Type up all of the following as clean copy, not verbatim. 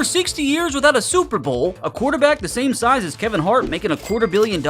Over 60 years without a Super Bowl, a quarterback the same size as Kevin Hart making $250 million,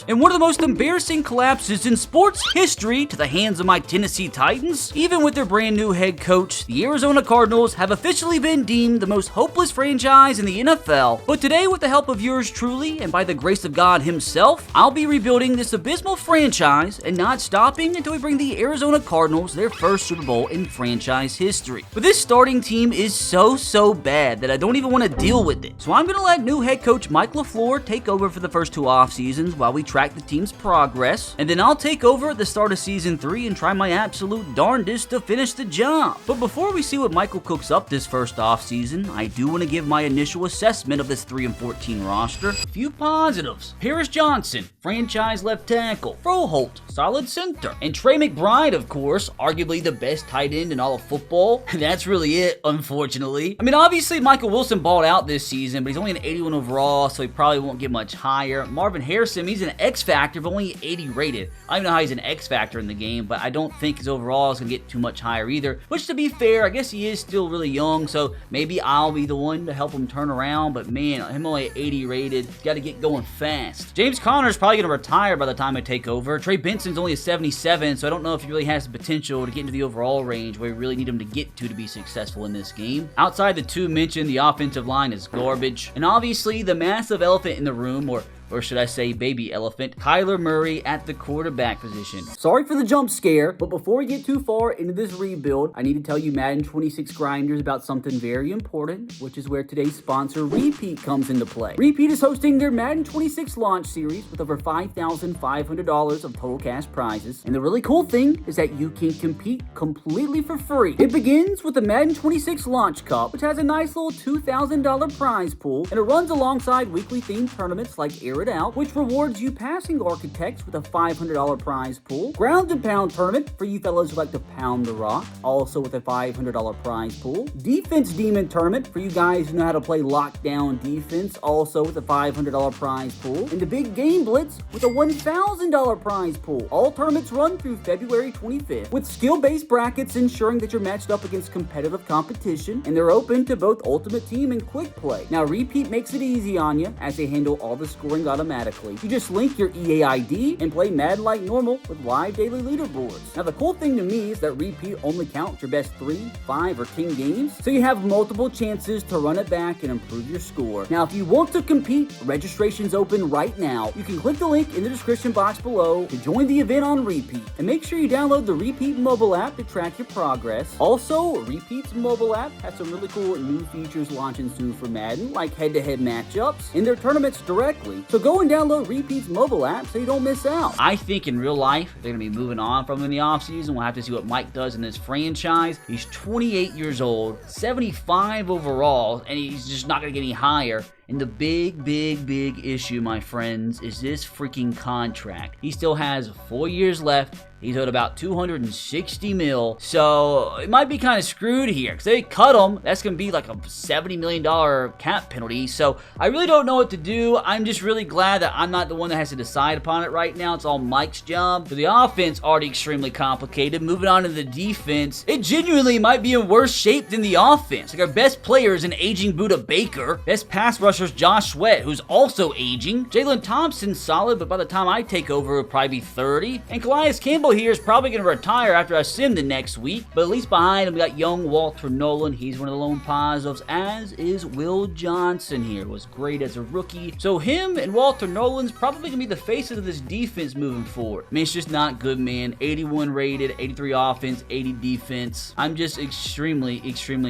and one of the most embarrassing collapses in sports history to the hands of my Tennessee Titans. Even with their brand new head coach, the Arizona Cardinals have officially been deemed the most hopeless franchise in the NFL. But today, with the help of yours truly and by the grace of God himself, I'll be rebuilding this abysmal franchise and not stopping until we bring the Arizona Cardinals their first Super Bowl in franchise history. But this starting team is so bad that I don't even want to deal with it. So I'm going to let new head coach Mike LaFleur take over for the first 2 off seasons while we track the team's progress, and then I'll take over at the start of season 3 and try my absolute darndest to finish the job. But before we see what Michael cooks up this first off season, I do want to give my initial assessment of this 3-14 roster. A few positives: Paris Johnson, franchise left tackle; Froholt, solid center; and Trey McBride, of course, arguably the best tight end in all of football. That's really it, unfortunately. I mean, obviously Michael Wilson balled out this season, but he's only an 81 overall, so he probably won't get much higher. Marvin Harrison, he's an X factor, but only 80 rated. I don't know how he's an X factor in the game, but I don't think his overall is going to get too much higher either, which, to be fair, I guess he is still really young, so maybe I'll be the one to help him turn around, but man, him only 80 rated, got to get going fast. James Conner's probably going to retire by the time I take over. Trey Benson's only a 77, so I don't know if he really has the potential to get into the overall range where we really need him to get to be successful in this game. Outside the 2 mentioned, the offensive line is garbage, and obviously the massive elephant in the room, or should I say baby elephant, Kyler Murray at the quarterback position. Sorry for the jump scare, but before we get too far into this rebuild, I need to tell you Madden 26 grinders about something very important, which is where today's sponsor Repeat comes into play. Repeat is hosting their Madden 26 launch series with over $5,500 of total cash prizes, and the really cool thing is that you can compete completely for free. It begins with the Madden 26 Launch Cup, which has a nice little $2,000 prize pool, and it runs alongside weekly themed tournaments like Air It Out, which rewards you passing architects with a $500 prize pool. Ground and Pound tournament for you fellas who like to pound the rock, also with a $500 prize pool. Defense Demon tournament for you guys who know how to play lockdown defense, also with a $500 prize pool. And the Big Game Blitz with a $1,000 prize pool. All tournaments run through February 25th, with skill-based brackets ensuring that you're matched up against competitive competition, and they're open to both Ultimate Team and Quick Play. Now, Repeat makes it easy on you as they handle all the scoring automatically. You just link your EA ID and play Madden like normal with live daily leaderboards. Now, the cool thing to me is that Repeat only counts your best 3, 5, or 10 games, so you have multiple chances to run it back and improve your score. Now, if you want to compete, registration's open right now. You can click the link in the description box below to join the event on Repeat, and make sure you download the Repeat mobile app to track your progress. Also, Repeat's mobile app has some really cool new features launching soon for Madden, like head-to-head matchups in their tournaments directly. So go and download Repeat's mobile app so you don't miss out. I think in real life, they're going to be moving on from him in the offseason. We'll have to see what Mike does in this franchise. He's 28 years old, 75 overall, and he's just not going to get any higher. And the big issue, my friends, is this freaking contract. He still has 4 years left. He's owed about $260 million, so it might be kind of screwed here, because they cut him. That's going to be like a $70 million cap penalty, so I really don't know what to do. I'm just really glad that I'm not the one that has to decide upon it right now. It's all Mike's job. So the offense, already extremely complicated. Moving on to the defense, it genuinely might be in worse shape than the offense. Like, our best player is an aging Buda Baker. Best pass rusher's Josh Sweat, who's also aging. Jalen Thompson's solid, but by the time I take over, it'll probably be 30. And Calais Campbell here is probably going to retire after I sim the next week, but at least behind him we got young Walter Nolan. He's one of the lone positives, as is Will Johnson here. Was great as a rookie, so him and Walter Nolan's probably going to be the faces of this defense moving forward. I mean, it's just not good, man. 81 rated, 83 offense, 80 defense. I'm just extremely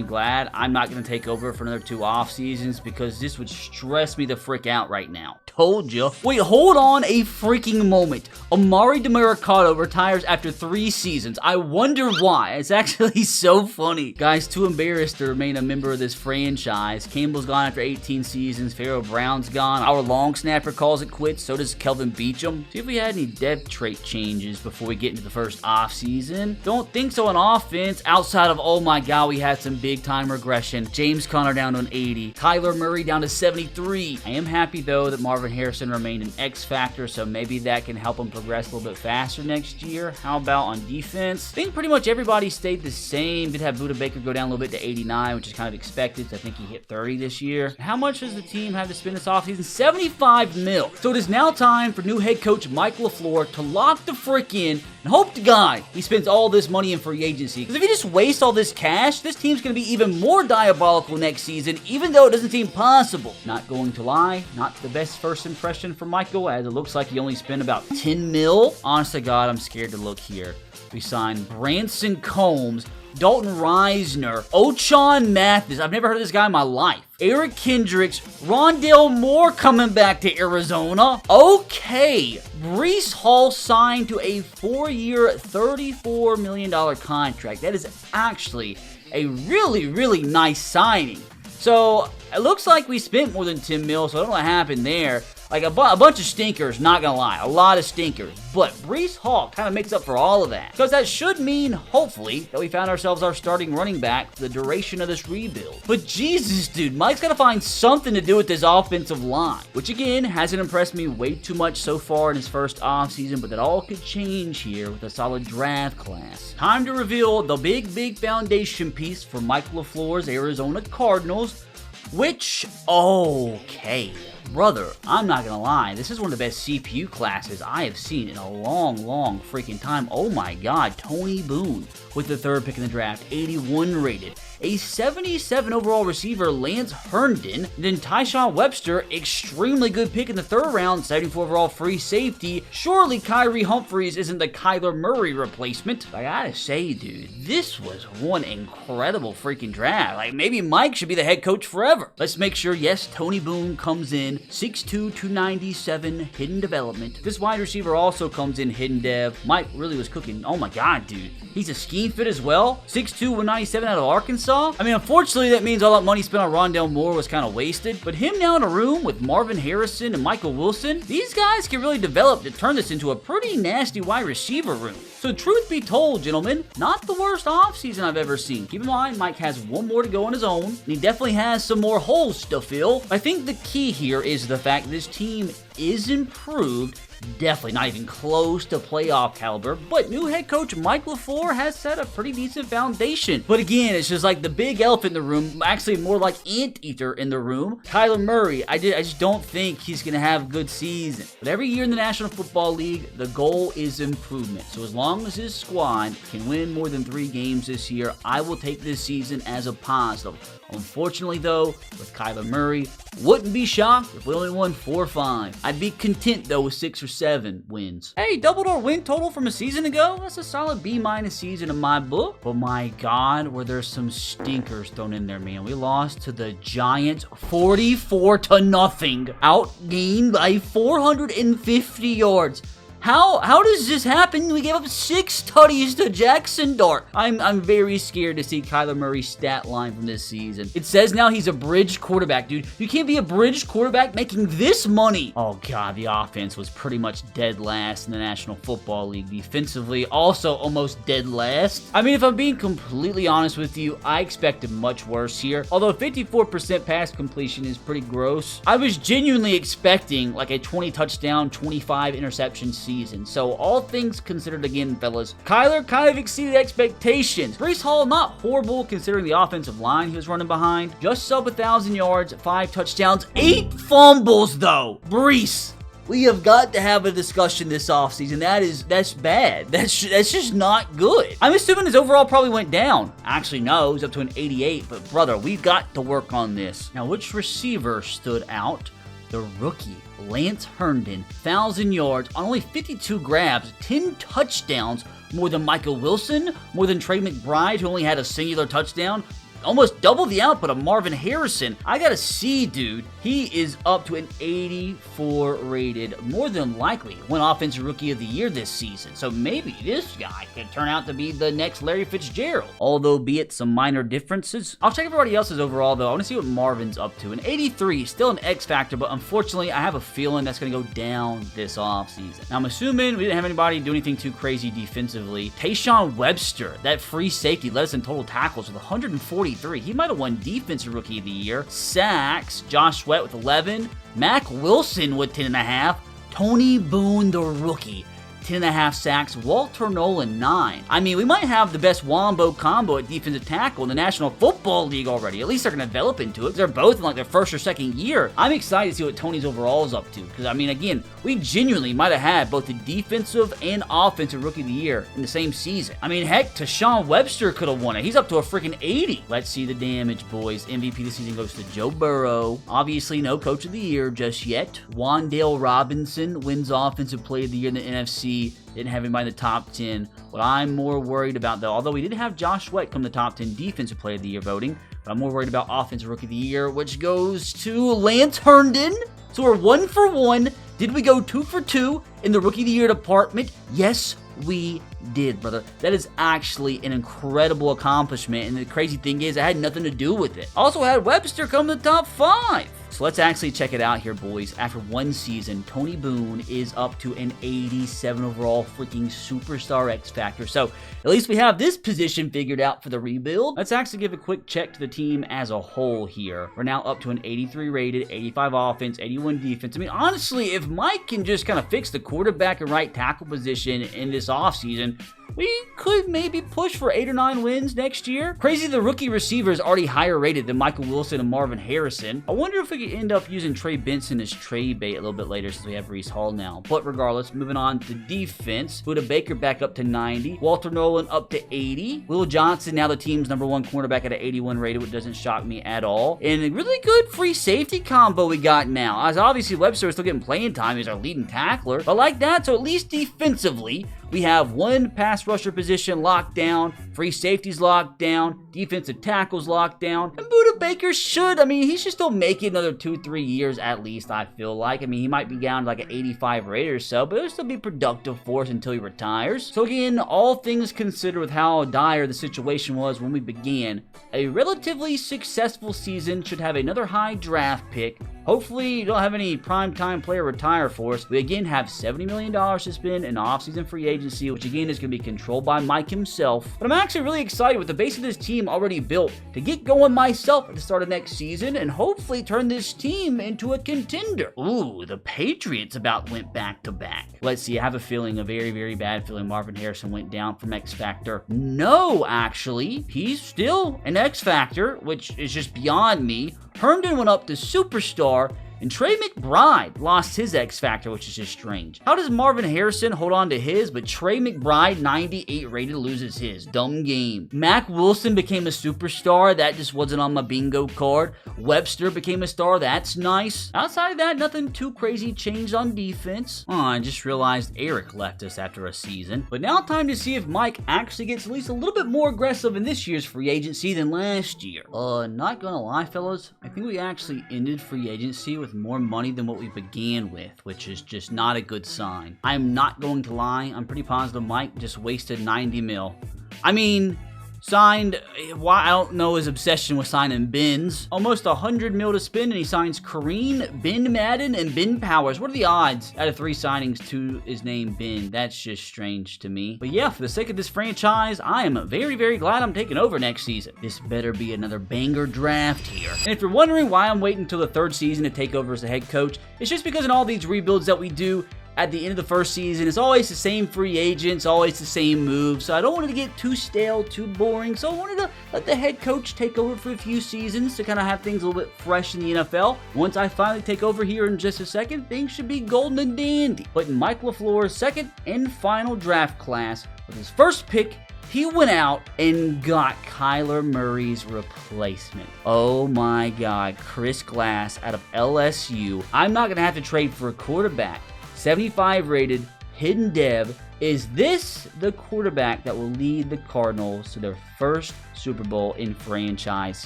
glad I'm not going to take over for another 2 off seasons, because this would stress me the frick out right now. Told you. Wait, hold on a freaking moment. Amari DeMercado retires after 3 seasons. I wonder why. It's actually so funny. Guys, too embarrassed to remain a member of this franchise. Campbell's gone after 18 seasons. Pharaoh Brown's gone. Our long snapper calls it quits. So does Kelvin Beachum. See if we had any depth trait changes before we get into the first offseason. Don't think so on offense. Outside of, oh my god, we had some big time regression. James Conner down to an 80. Kyler Murray down to 73. I am happy though that Marvin Harrison remained an X factor, so maybe that can help him progress a little bit faster next year. here. How about on defense? I think pretty much everybody stayed the same. Did have Buda Baker go down a little bit to 89, which is kind of expected. I think he hit 30 this year. How much does the team have to spend this offseason? 75 mil. So it is now time for new head coach Mike LaFleur to lock the frick in and hope to God he spends all this money in free agency. Because if he just wastes all this cash, this team's going to be even more diabolical next season, even though it doesn't seem possible. Not going to lie, not the best first impression for Michael, as it looks like he only spent about 10 mil. Honest to God, I'm scared to look here. We signed Branson Combs, Dalton Reisner, Ochon Mathis. I've never heard of this guy in my life. Eric Kendricks, Rondale Moore coming back to Arizona. Okay. Breece Hall signed to a 4-year, $34 million contract. That is actually a really, really nice signing. So, it looks like we spent more than 10 mil, so I don't know what happened there. Like, a bunch of stinkers, not gonna lie. A lot of stinkers. But Breece Hall kind of makes up for all of that. Because that should mean, hopefully, that we found ourselves our starting running back for the duration of this rebuild. But Jesus, dude, Mike's gotta find something to do with this offensive line. Which, again, hasn't impressed me way too much so far in his first offseason, but that all could change here with a solid draft class. Time to reveal the big foundation piece for Mike LaFleur's Arizona Cardinals, which, okay. Brother, I'm not gonna lie, this is one of the best CPU classes I have seen in a long freaking time. Oh my God, Tony Boone with the 3rd pick in the draft, 81 rated. A 77 overall receiver, Lance Herndon. Then Tyshawn Webster, extremely good pick in the 3rd round, 74 overall free safety. Surely Kyrie Humphries isn't the Kyler Murray replacement. I gotta say, dude, this was one incredible freaking draft. Like, maybe Mike should be the head coach forever. Let's make sure, yes, Tony Boone comes in. 6'2", 297, hidden development. This wide receiver also comes in hidden dev. Mike really was cooking. Oh my God, dude. He's a scheme fit as well. 6'2", 197 out of Arkansas. I mean, unfortunately, that means all that money spent on Rondale Moore was kind of wasted. But him now in a room with Marvin Harrison and Michael Wilson, these guys can really develop to turn this into a pretty nasty wide receiver room. So truth be told, gentlemen, not the worst offseason I've ever seen. Keep in mind, Mike has one more to go on his own, and he definitely has some more holes to fill. I think the key here is the fact this team is improved. Definitely not even close to playoff caliber, but new head coach Mike LaFleur has set a pretty decent foundation. But again, it's just like the big elephant in the room, actually more like anteater in the room. Kyler Murray, I just don't think he's going to have a good season. But every year in the National Football League, the goal is improvement. So as long as his squad can win more than 3 games this year, I will take this season as a positive. Unfortunately, though, with Kyler Murray, wouldn't be shocked if we only won 4 or 5. I'd be content, though, with 6 or 7 wins. Hey, doubled our win total from a season ago? That's a solid B- season in my book. But my God, were there some stinkers thrown in there, man. We lost to the Giants 44-0. Outgained by 450 yards. How does this happen? We gave up 6 tutties to Jackson Dart. I'm very scared to see Kyler Murray's stat line from this season. It says now he's a bridge quarterback, dude. You can't be a bridge quarterback making this money. Oh God, the offense was pretty much dead last in the National Football League. Defensively, also almost dead last. I mean, if I'm being completely honest with you, I expected much worse here. Although 54% pass completion is pretty gross, I was genuinely expecting like a 20 touchdown, 25 interception season. So all things considered, again, fellas, Kyler kind of exceeded expectations. Breece Hall, not horrible considering the offensive line he was running behind. Just sub 1,000 yards, 5 touchdowns, 8 fumbles though. Breece, we have got to have a discussion this offseason. That's bad. That's just not good. I'm assuming his overall probably went down. Actually, no, he's up to an 88, but brother, we've got to work on this. Now, which receiver stood out? The rookie, Lance Herndon, 1,000 yards on only 52 grabs, 10 touchdowns, more than Michael Wilson, more than Trey McBride, who only had a singular touchdown. Almost double the output of Marvin Harrison. I gotta see, dude. He is up to an 84 rated, more than likely won Offensive Rookie of the Year this season. So maybe this guy could turn out to be the next Larry Fitzgerald. Although, be it some minor differences. I'll check everybody else's overall, though. I want to see what Marvin's up to. An 83, still an X factor, but unfortunately, I have a feeling that's going to go down this offseason. Now, I'm assuming we didn't have anybody do anything too crazy defensively. Tyshawn Webster, that free safety, led us in total tackles with 143. He might have won Defensive Rookie of the Year. Sacks, Josh Sweat with 11. Mac Wilson with 10.5. Tony Boone, the rookie, 10.5 sacks, Walter Nolan 9. I mean, we might have the best wombo combo at defensive tackle in the National Football League already. At least they're going to develop into it. They're both in like their first or second year. I'm excited to see what Tony's overall is up to, because I mean, again, we genuinely might have had both the defensive and offensive Rookie of the Year in the same season. I mean, heck, Tashawn Webster could have won it. He's up to a freaking 80. Let's see the damage, boys. MVP this season goes to Joe Burrow. Obviously, no Coach of the Year just yet. Wan'Dale Robinson wins Offensive Player of the Year in the NFC. Didn't have anybody in the top 10. What I'm more worried about, though, although we did have Josh Sweat come the top 10 Defensive Player of the Year voting, but I'm more worried about Offensive Rookie of the Year, which goes to Lance Herndon. So we're 1 for 1. Did we go 2 for 2 in the Rookie of the Year department? Yes, we did, brother. That is actually an incredible accomplishment, and the crazy thing is, it had nothing to do with it. Also had Webster come to the top 5. So let's actually check it out here, boys. After one season, Tony Boone is up to an 87 overall freaking superstar X Factor. So at least we have this position figured out for the rebuild. Let's actually give a quick check to the team as a whole here. We're now up to an 83 rated, 85 offense, 81 defense. I mean, honestly, if Mike can just kind of fix the quarterback and right tackle position in this offseason, we could maybe push for 8 or 9 wins next year. Crazy, the rookie receiver is already higher rated than Michael Wilson and Marvin Harrison. I wonder if we could end up using Trey Benson as trade bait a little bit later since we have Breece Hall now. But regardless, moving on to defense. Buda Baker back up to 90. Walter Nolan up to 80. Will Johnson now the team's #1 cornerback at an 81 rated, which doesn't shock me at all. And a really good free safety combo we got now. As obviously Webster is still getting playing time. He's our leading tackler. But like that, so at least defensively, we have one pass rusher position locked down, free safeties locked down, defensive tackles locked down, and Buda Baker he should still make it another 2-3 years at least, I feel like. I mean, he might be down to like an 85 rated or so, but it'll still be productive for us until he retires. So again, all things considered with how dire the situation was when we began, a relatively successful season should have another high draft pick. Hopefully, you don't have any primetime player retire for us. We again have $70 million to spend in offseason free agency, which again is going to be controlled by Mike himself. But I'm actually really excited with the base of this team already built to get going myself at the start of next season and hopefully turn this team into a contender. Ooh, the Patriots about went back to back. Let's see, I have a feeling, a very, very bad feeling Marvin Harrison went down from X Factor. No, actually, he's still an X Factor, which is just beyond me. Herndon went up to Superstar, and Trey McBride lost his X Factor, which is just strange. How does Marvin Harrison hold on to his, but Trey McBride, 98 rated, loses his? Dumb game. Mac Wilson became a superstar. That just wasn't on my bingo card. Webster became a star. That's nice. Outside of that, nothing too crazy changed on defense. Oh, I just realized Eric left us after a season. But now time to see if Mike actually gets at least a little bit more aggressive in this year's free agency than last year. Not gonna lie, fellas. I think we actually ended free agency with more money than what we began with, which is just not a good sign. I'm not going to lie, I'm pretty positive Mike just wasted 90 mil. I mean, signed, I don't know his obsession with signing Benz. Almost 100 mil to spend, and he signs Kareem, Ben Madden, and Ben Powers. What are the odds out of 3 signings to his name Ben? That's just strange to me. But yeah, for the sake of this franchise, I am very, very glad I'm taking over next season. This better be another banger draft here. And if you're wondering why I'm waiting until the 3rd season to take over as the head coach, it's just because in all these rebuilds that we do, at the end of the 1st season, it's always the same free agents, always the same moves, so I don't want it to get too stale, too boring, so I wanted to let the head coach take over for a few seasons to kind of have things a little bit fresh in the NFL. Once I finally take over here in just a second, things should be golden and dandy. But in Mike LaFleur's 2nd and final draft class, with his 1st pick, he went out and got Kyler Murray's replacement. Oh my God, Chris Glass out of LSU. I'm not going to have to trade for a quarterback. 75 rated, hidden dev. Is this the quarterback that will lead the Cardinals to their 1st Super Bowl in franchise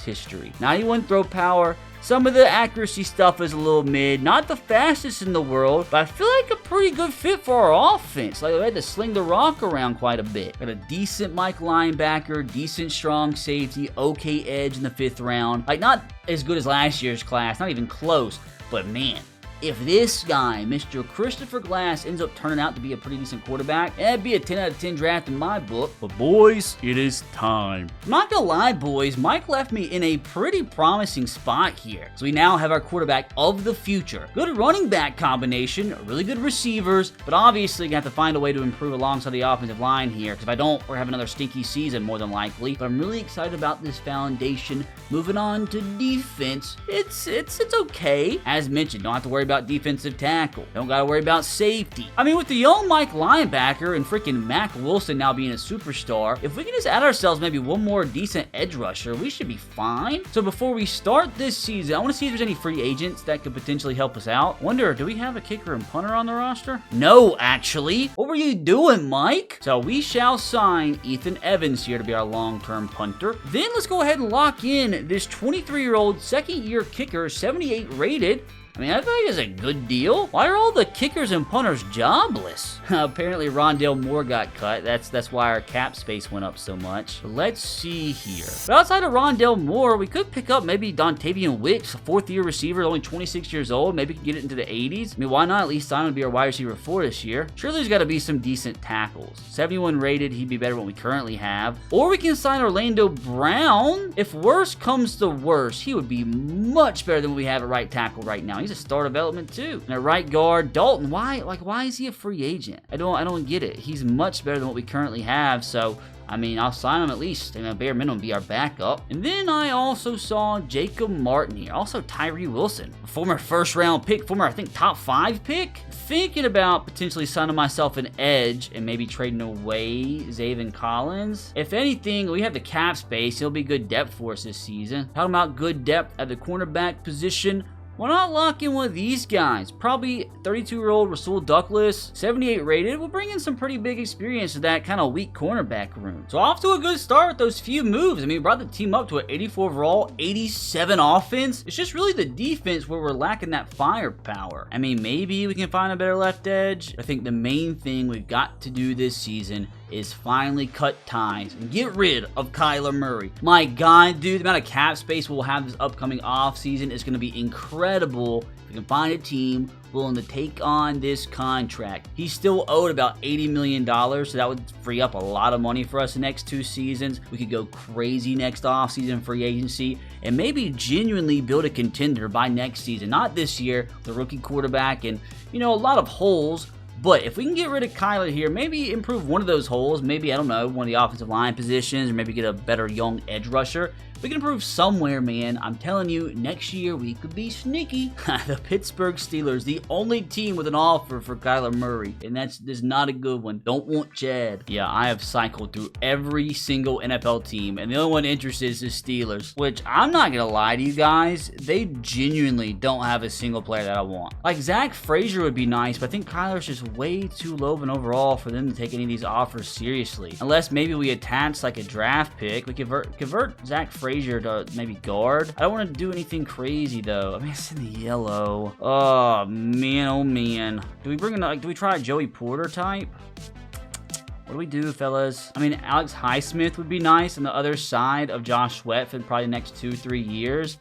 history? 91 throw power. Some of the accuracy stuff is a little mid. Not the fastest in the world, but I feel like a pretty good fit for our offense. Like, we had to sling the rock around quite a bit. Got a decent Mike linebacker, decent strong safety, okay edge in the 5th round. Like, not as good as last year's class, not even close, but man, if this guy, Mr. Christopher Glass, ends up turning out to be a pretty decent quarterback, that'd be a 10 out of 10 draft in my book. But boys, it is time. I'm not gonna lie, boys, Mike left me in a pretty promising spot here. So we now have our quarterback of the future. Good running back combination, really good receivers, but obviously gonna have to find a way to improve alongside the offensive line here, because if I don't, we're having another stinky season more than likely. But I'm really excited about this foundation. Moving on to defense, it's okay. As mentioned, don't have to worry about defensive tackle. Don't gotta worry about safety. I mean, with the young Mike linebacker and freaking Mac Wilson now being a superstar, if we can just add ourselves maybe one more decent edge rusher, we should be fine. So before we start this season, I want to see if there's any free agents that could potentially help us out. Wonder, do we have a kicker and punter on the roster? No, actually. What were you doing, Mike? So we shall sign Ethan Evans here to be our long-term punter. Then let's go ahead and lock in this 23-year-old second-year kicker, 78 rated. I mean, I feel like it's a good deal. Why are all the kickers and punters jobless? Apparently, Rondale Moore got cut. That's why our cap space went up so much. But let's see here. But outside of Rondale Moore, we could pick up maybe Dontavian Wicks, a fourth-year receiver, only 26 years old. Maybe we can get it into the 80s. I mean, why not at least sign him to be our wide receiver 4 this year? Surely there's got to be some decent tackles. 71 rated, he'd be better than what we currently have. Or we can sign Orlando Brown. If worse comes to worse, he would be much better than what we have at right tackle right now. He's a star development too. And at right guard, Dalton, why is he a free agent? I don't get it. He's much better than what we currently have, so I mean, I'll sign him at least, and a bare minimum be our backup. And then I also saw Jacob Martin here. Also Tyree Wilson, a former first-round pick, former, I think, top 5 pick. Thinking about potentially signing myself an edge and maybe trading away Zaven Collins. If anything, we have the cap space. He'll be good depth for us this season. Talking about good depth at the cornerback position, why not lock in one of these guys? Probably 32-year-old Rasul Douglas, 78 rated, will bring in some pretty big experience to that kind of weak cornerback room. So off to a good start with those few moves. I mean, we brought the team up to an 84 overall, 87 offense. It's just really the defense where we're lacking that firepower. I mean, maybe we can find a better left edge. I think the main thing we've got to do this season is finally cut ties and get rid of Kyler Murray. My God, dude, the amount of cap space we'll have this upcoming offseason is going to be incredible. If we can find a team willing to take on this contract. He's still owed about $80 million, so that would free up a lot of money for us the next 2 seasons. We could go crazy next offseason free agency and maybe genuinely build a contender by next season. Not this year, the rookie quarterback and, you know, a lot of holes. But if we can get rid of Kyler here, maybe improve one of those holes, maybe, I don't know, one of the offensive line positions, or maybe get a better young edge rusher. We can improve somewhere, man. I'm telling you, next year we could be sneaky. The Pittsburgh Steelers, the only team with an offer for Kyler Murray, and that's not a good one. Don't want Chad. Yeah, I have cycled through every single NFL team, and the only one interested is the Steelers, which I'm not gonna lie to you guys, they genuinely don't have a single player that I want. Like, Zach Frazier would be nice, but I think Kyler's just way too low of an overall for them to take any of these offers seriously. Unless maybe we attach like a draft pick, we convert Zach Frazier to maybe guard. I don't want to do anything crazy though. I mean, it's in the yellow. Oh man. Do we bring in do we try a Joey Porter type? What do we do, fellas? I mean, Alex Highsmith would be nice on the other side of Josh Sweat for probably the next 2-3 years.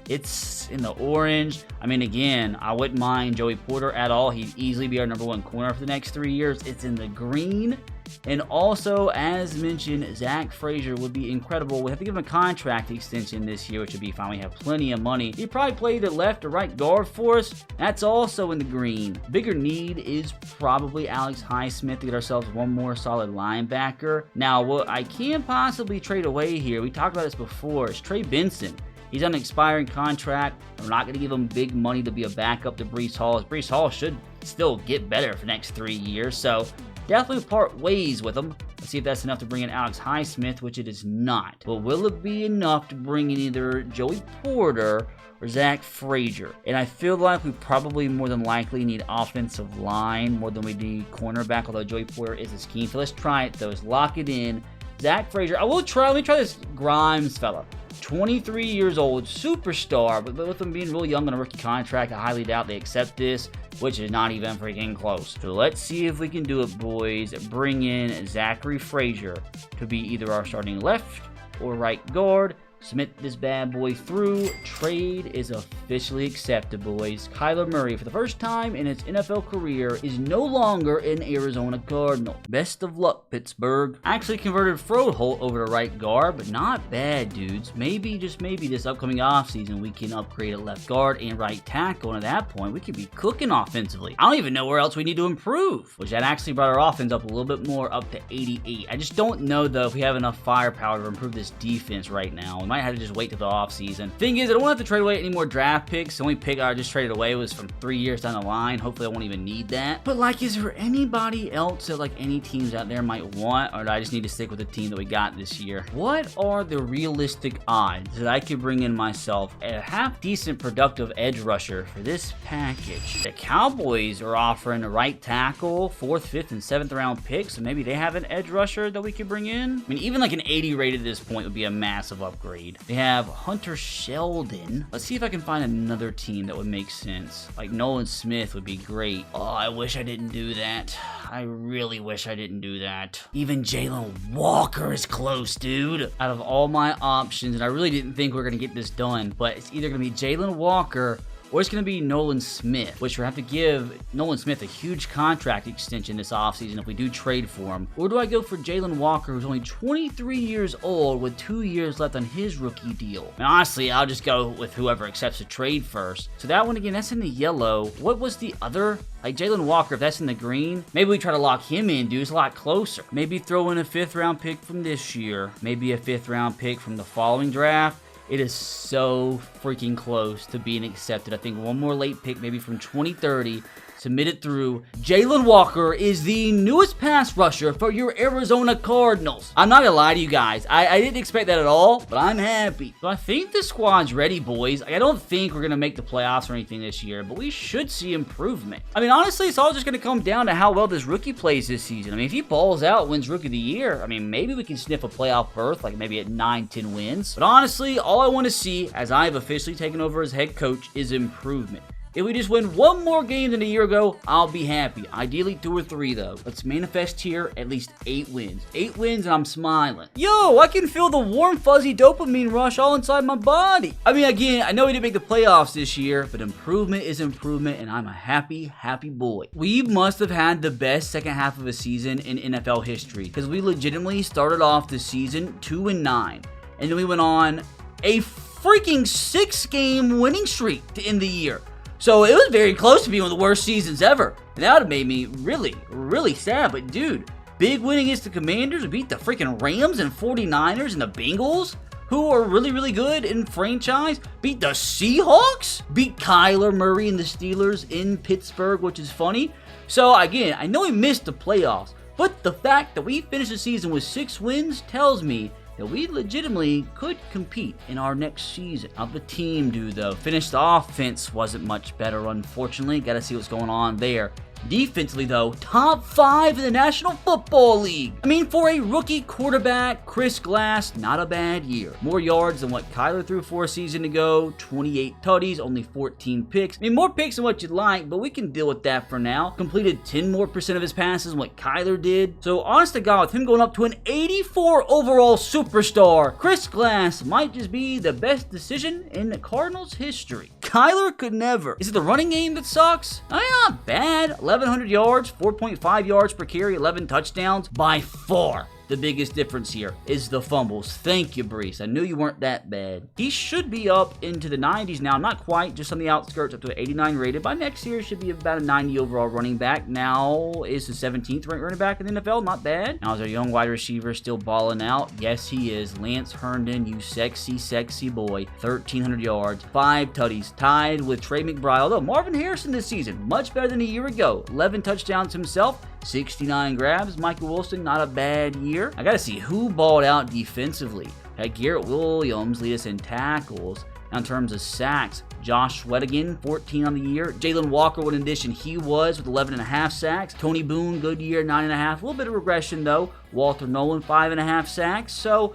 It's in the orange. I mean, again, I wouldn't mind Joey Porter at all. He'd easily be our #1 corner for the next 3 years. It's in the green. And also, as mentioned, Zach Frazier would be incredible. We have to give him a contract extension this year, which would be fine. We have plenty of money. He'd probably play either left or right guard for us. That's also in the green. Bigger need is probably Alex Highsmith to get ourselves one more solid linebacker. Now, what I can possibly trade away here, we talked about this before, is Trey Benson. He's on an expiring contract. We're not going to give him big money to be a backup to Breece Hall. Breece Hall should still get better for the next 3 years, so definitely part ways with him. Let's see if that's enough to bring in Alex Highsmith, which it is not. But will it be enough to bring in either Joey Porter or Zach Frazier? And I feel like we probably more than likely need offensive line more than we need cornerback, although Joey Porter is his key. So let's try it, though. Let's lock it in. Zach Frazier. Let me try this Grimes fella. 23 years old, superstar, but with them being really young on a rookie contract, I highly doubt they accept this, which is not even freaking close. So let's see if we can do it, boys. Bring in Zachary Frazier to be either our starting left or right guard. Submit this bad boy through. Trade is officially accepted, boys. Kyler Murray, for the first time in his NFL career, is no longer an Arizona Cardinal. Best of luck, Pittsburgh. Actually converted Froholt over to right guard, but not bad, dudes. Maybe, just maybe, this upcoming offseason, we can upgrade at left guard and right tackle, and at that point, we could be cooking offensively. I don't even know where else we need to improve, which that actually brought our offense up a little bit more, up to 88. I just don't know, though, if we have enough firepower to improve this defense right now. We might have to just wait till the offseason. Thing is, I don't want to have to trade away any more draft picks. The only pick I just traded away was from 3 years down the line. Hopefully, I won't even need that. But, like, is there anybody else that, like, any teams out there might want, or do I just need to stick with the team that we got this year? What are the realistic odds that I could bring in myself a half-decent productive edge rusher for this package? The Cowboys are offering a right tackle, 4th, 5th, and 7th round picks, so maybe they have an edge rusher that we could bring in. I mean, even like an 80 rated at this point would be a massive upgrade. They have Hunter Sheldon. Let's see if I can find another team that would make sense. Like Nolan Smith would be great. Oh, I wish I didn't do that. I really wish I didn't do that. Even Jalen Walker is close, dude. Out of all my options, and I really didn't think we were going to get this done, but it's either going to be Jalen Walker or it's going to be Nolan Smith, which we're going to have to give Nolan Smith a huge contract extension this offseason if we do trade for him. Or do I go for Jalen Walker, who's only 23 years old with 2 years left on his rookie deal? And honestly, I'll just go with whoever accepts the trade first. So that one, again, that's in the yellow. What was the other? Like Jalen Walker, if that's in the green, maybe we try to lock him in, dude. It's a lot closer. Maybe throw in a 5th round pick from this year. Maybe a 5th round pick from the following draft. It is so freaking close to being accepted. I think one more late pick, maybe from 2030. Submit it through. Jalen Walker is the newest pass rusher for your Arizona Cardinals. I'm not gonna lie to you guys. I didn't expect that at all, but I'm happy. So I think the squad's ready, boys. I don't think we're gonna make the playoffs or anything this year, but we should see improvement. I mean, honestly, it's all just gonna come down to how well this rookie plays this season. I mean, if he balls out, wins Rookie of the Year, I mean, maybe we can sniff a playoff berth, like maybe at 9, 10 wins. But honestly, all I want to see, as I've officially taken over as head coach, is improvement. If we just win one more game than a year ago, I'll be happy. Ideally 2 or 3, though. Let's manifest here at least 8 wins. 8 wins and I'm smiling. Yo, I can feel the warm, fuzzy dopamine rush all inside my body. I mean, again, I know we didn't make the playoffs this year, but improvement is improvement, and I'm a happy, happy boy. We must have had the best second half of a season in NFL history, because we legitimately started off the season 2-9, and then we went on a freaking 6-game winning streak to end the year. So it was very close to being one of the worst seasons ever. And that would have made me really, really sad. But dude, big win against the Commanders. We beat the freaking Rams and 49ers and the Bengals, who are really, really good in franchise. Beat the Seahawks. Beat Kyler Murray and the Steelers in Pittsburgh, which is funny. So again, I know we missed the playoffs, but the fact that we finished the season with 6 wins tells me that we legitimately could compete in our next season. How'd the team do, though? Finished offense wasn't much better, unfortunately. Got to see what's going on there. Defensively, though, top 5 in the National Football League. I mean, for a rookie quarterback, Chris Glass, not a bad year. More yards than what Kyler threw for a season ago. 28 tutties, only 14 picks. I mean, more picks than what you'd like, but we can deal with that for now. Completed 10% more of his passes than what Kyler did. So, honest to God, with him going up to an 84 overall superstar, Chris Glass might just be the best decision in the Cardinals' history. Kyler could never. Is it the running game that sucks? Not bad. 1,100 yards, 4.5 yards per carry, 11 touchdowns. By far, the biggest difference here is the fumbles. Thank you, Brees. I knew you weren't that bad. He should be up into the 90s now. Not quite, just on the outskirts, up to an 89 rated. By next year, should be about a 90 overall running back. Now is the 17th ranked running back in the NFL. Not bad. Now is our young wide receiver still balling out? Yes, he is. Lance Herndon, you sexy, sexy boy. 1,300 yards, 5 tutties, tied with Trey McBride. Although Marvin Harrison this season, much better than a year ago. 11 touchdowns himself. 69 grabs. Michael Wilson, not a bad year. I gotta see who balled out defensively. Had Garrett Williams lead us in tackles. Now in terms of sacks, Josh Swedigan, 14 on the year. Jalen Walker, what an addition he was with 11.5 sacks. Tony Boone, good year, 9.5. A little bit of regression though. Walter Nolan, 5.5 sacks. So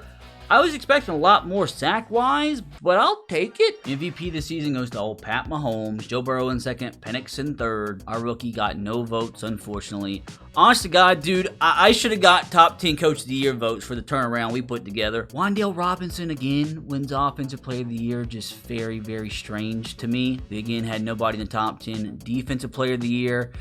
I was expecting a lot more sack-wise, but I'll take it. MVP this season goes to old Pat Mahomes, Joe Burrow in second, Penix in third. Our rookie got no votes, unfortunately. Honest to God, dude, I should have got top 10 Coach of the Year votes for the turnaround we put together. Wan'Dale Robinson again wins Offensive Player of the Year. Just very, very strange to me. We again had nobody in the top 10. Defensive Player of the Year,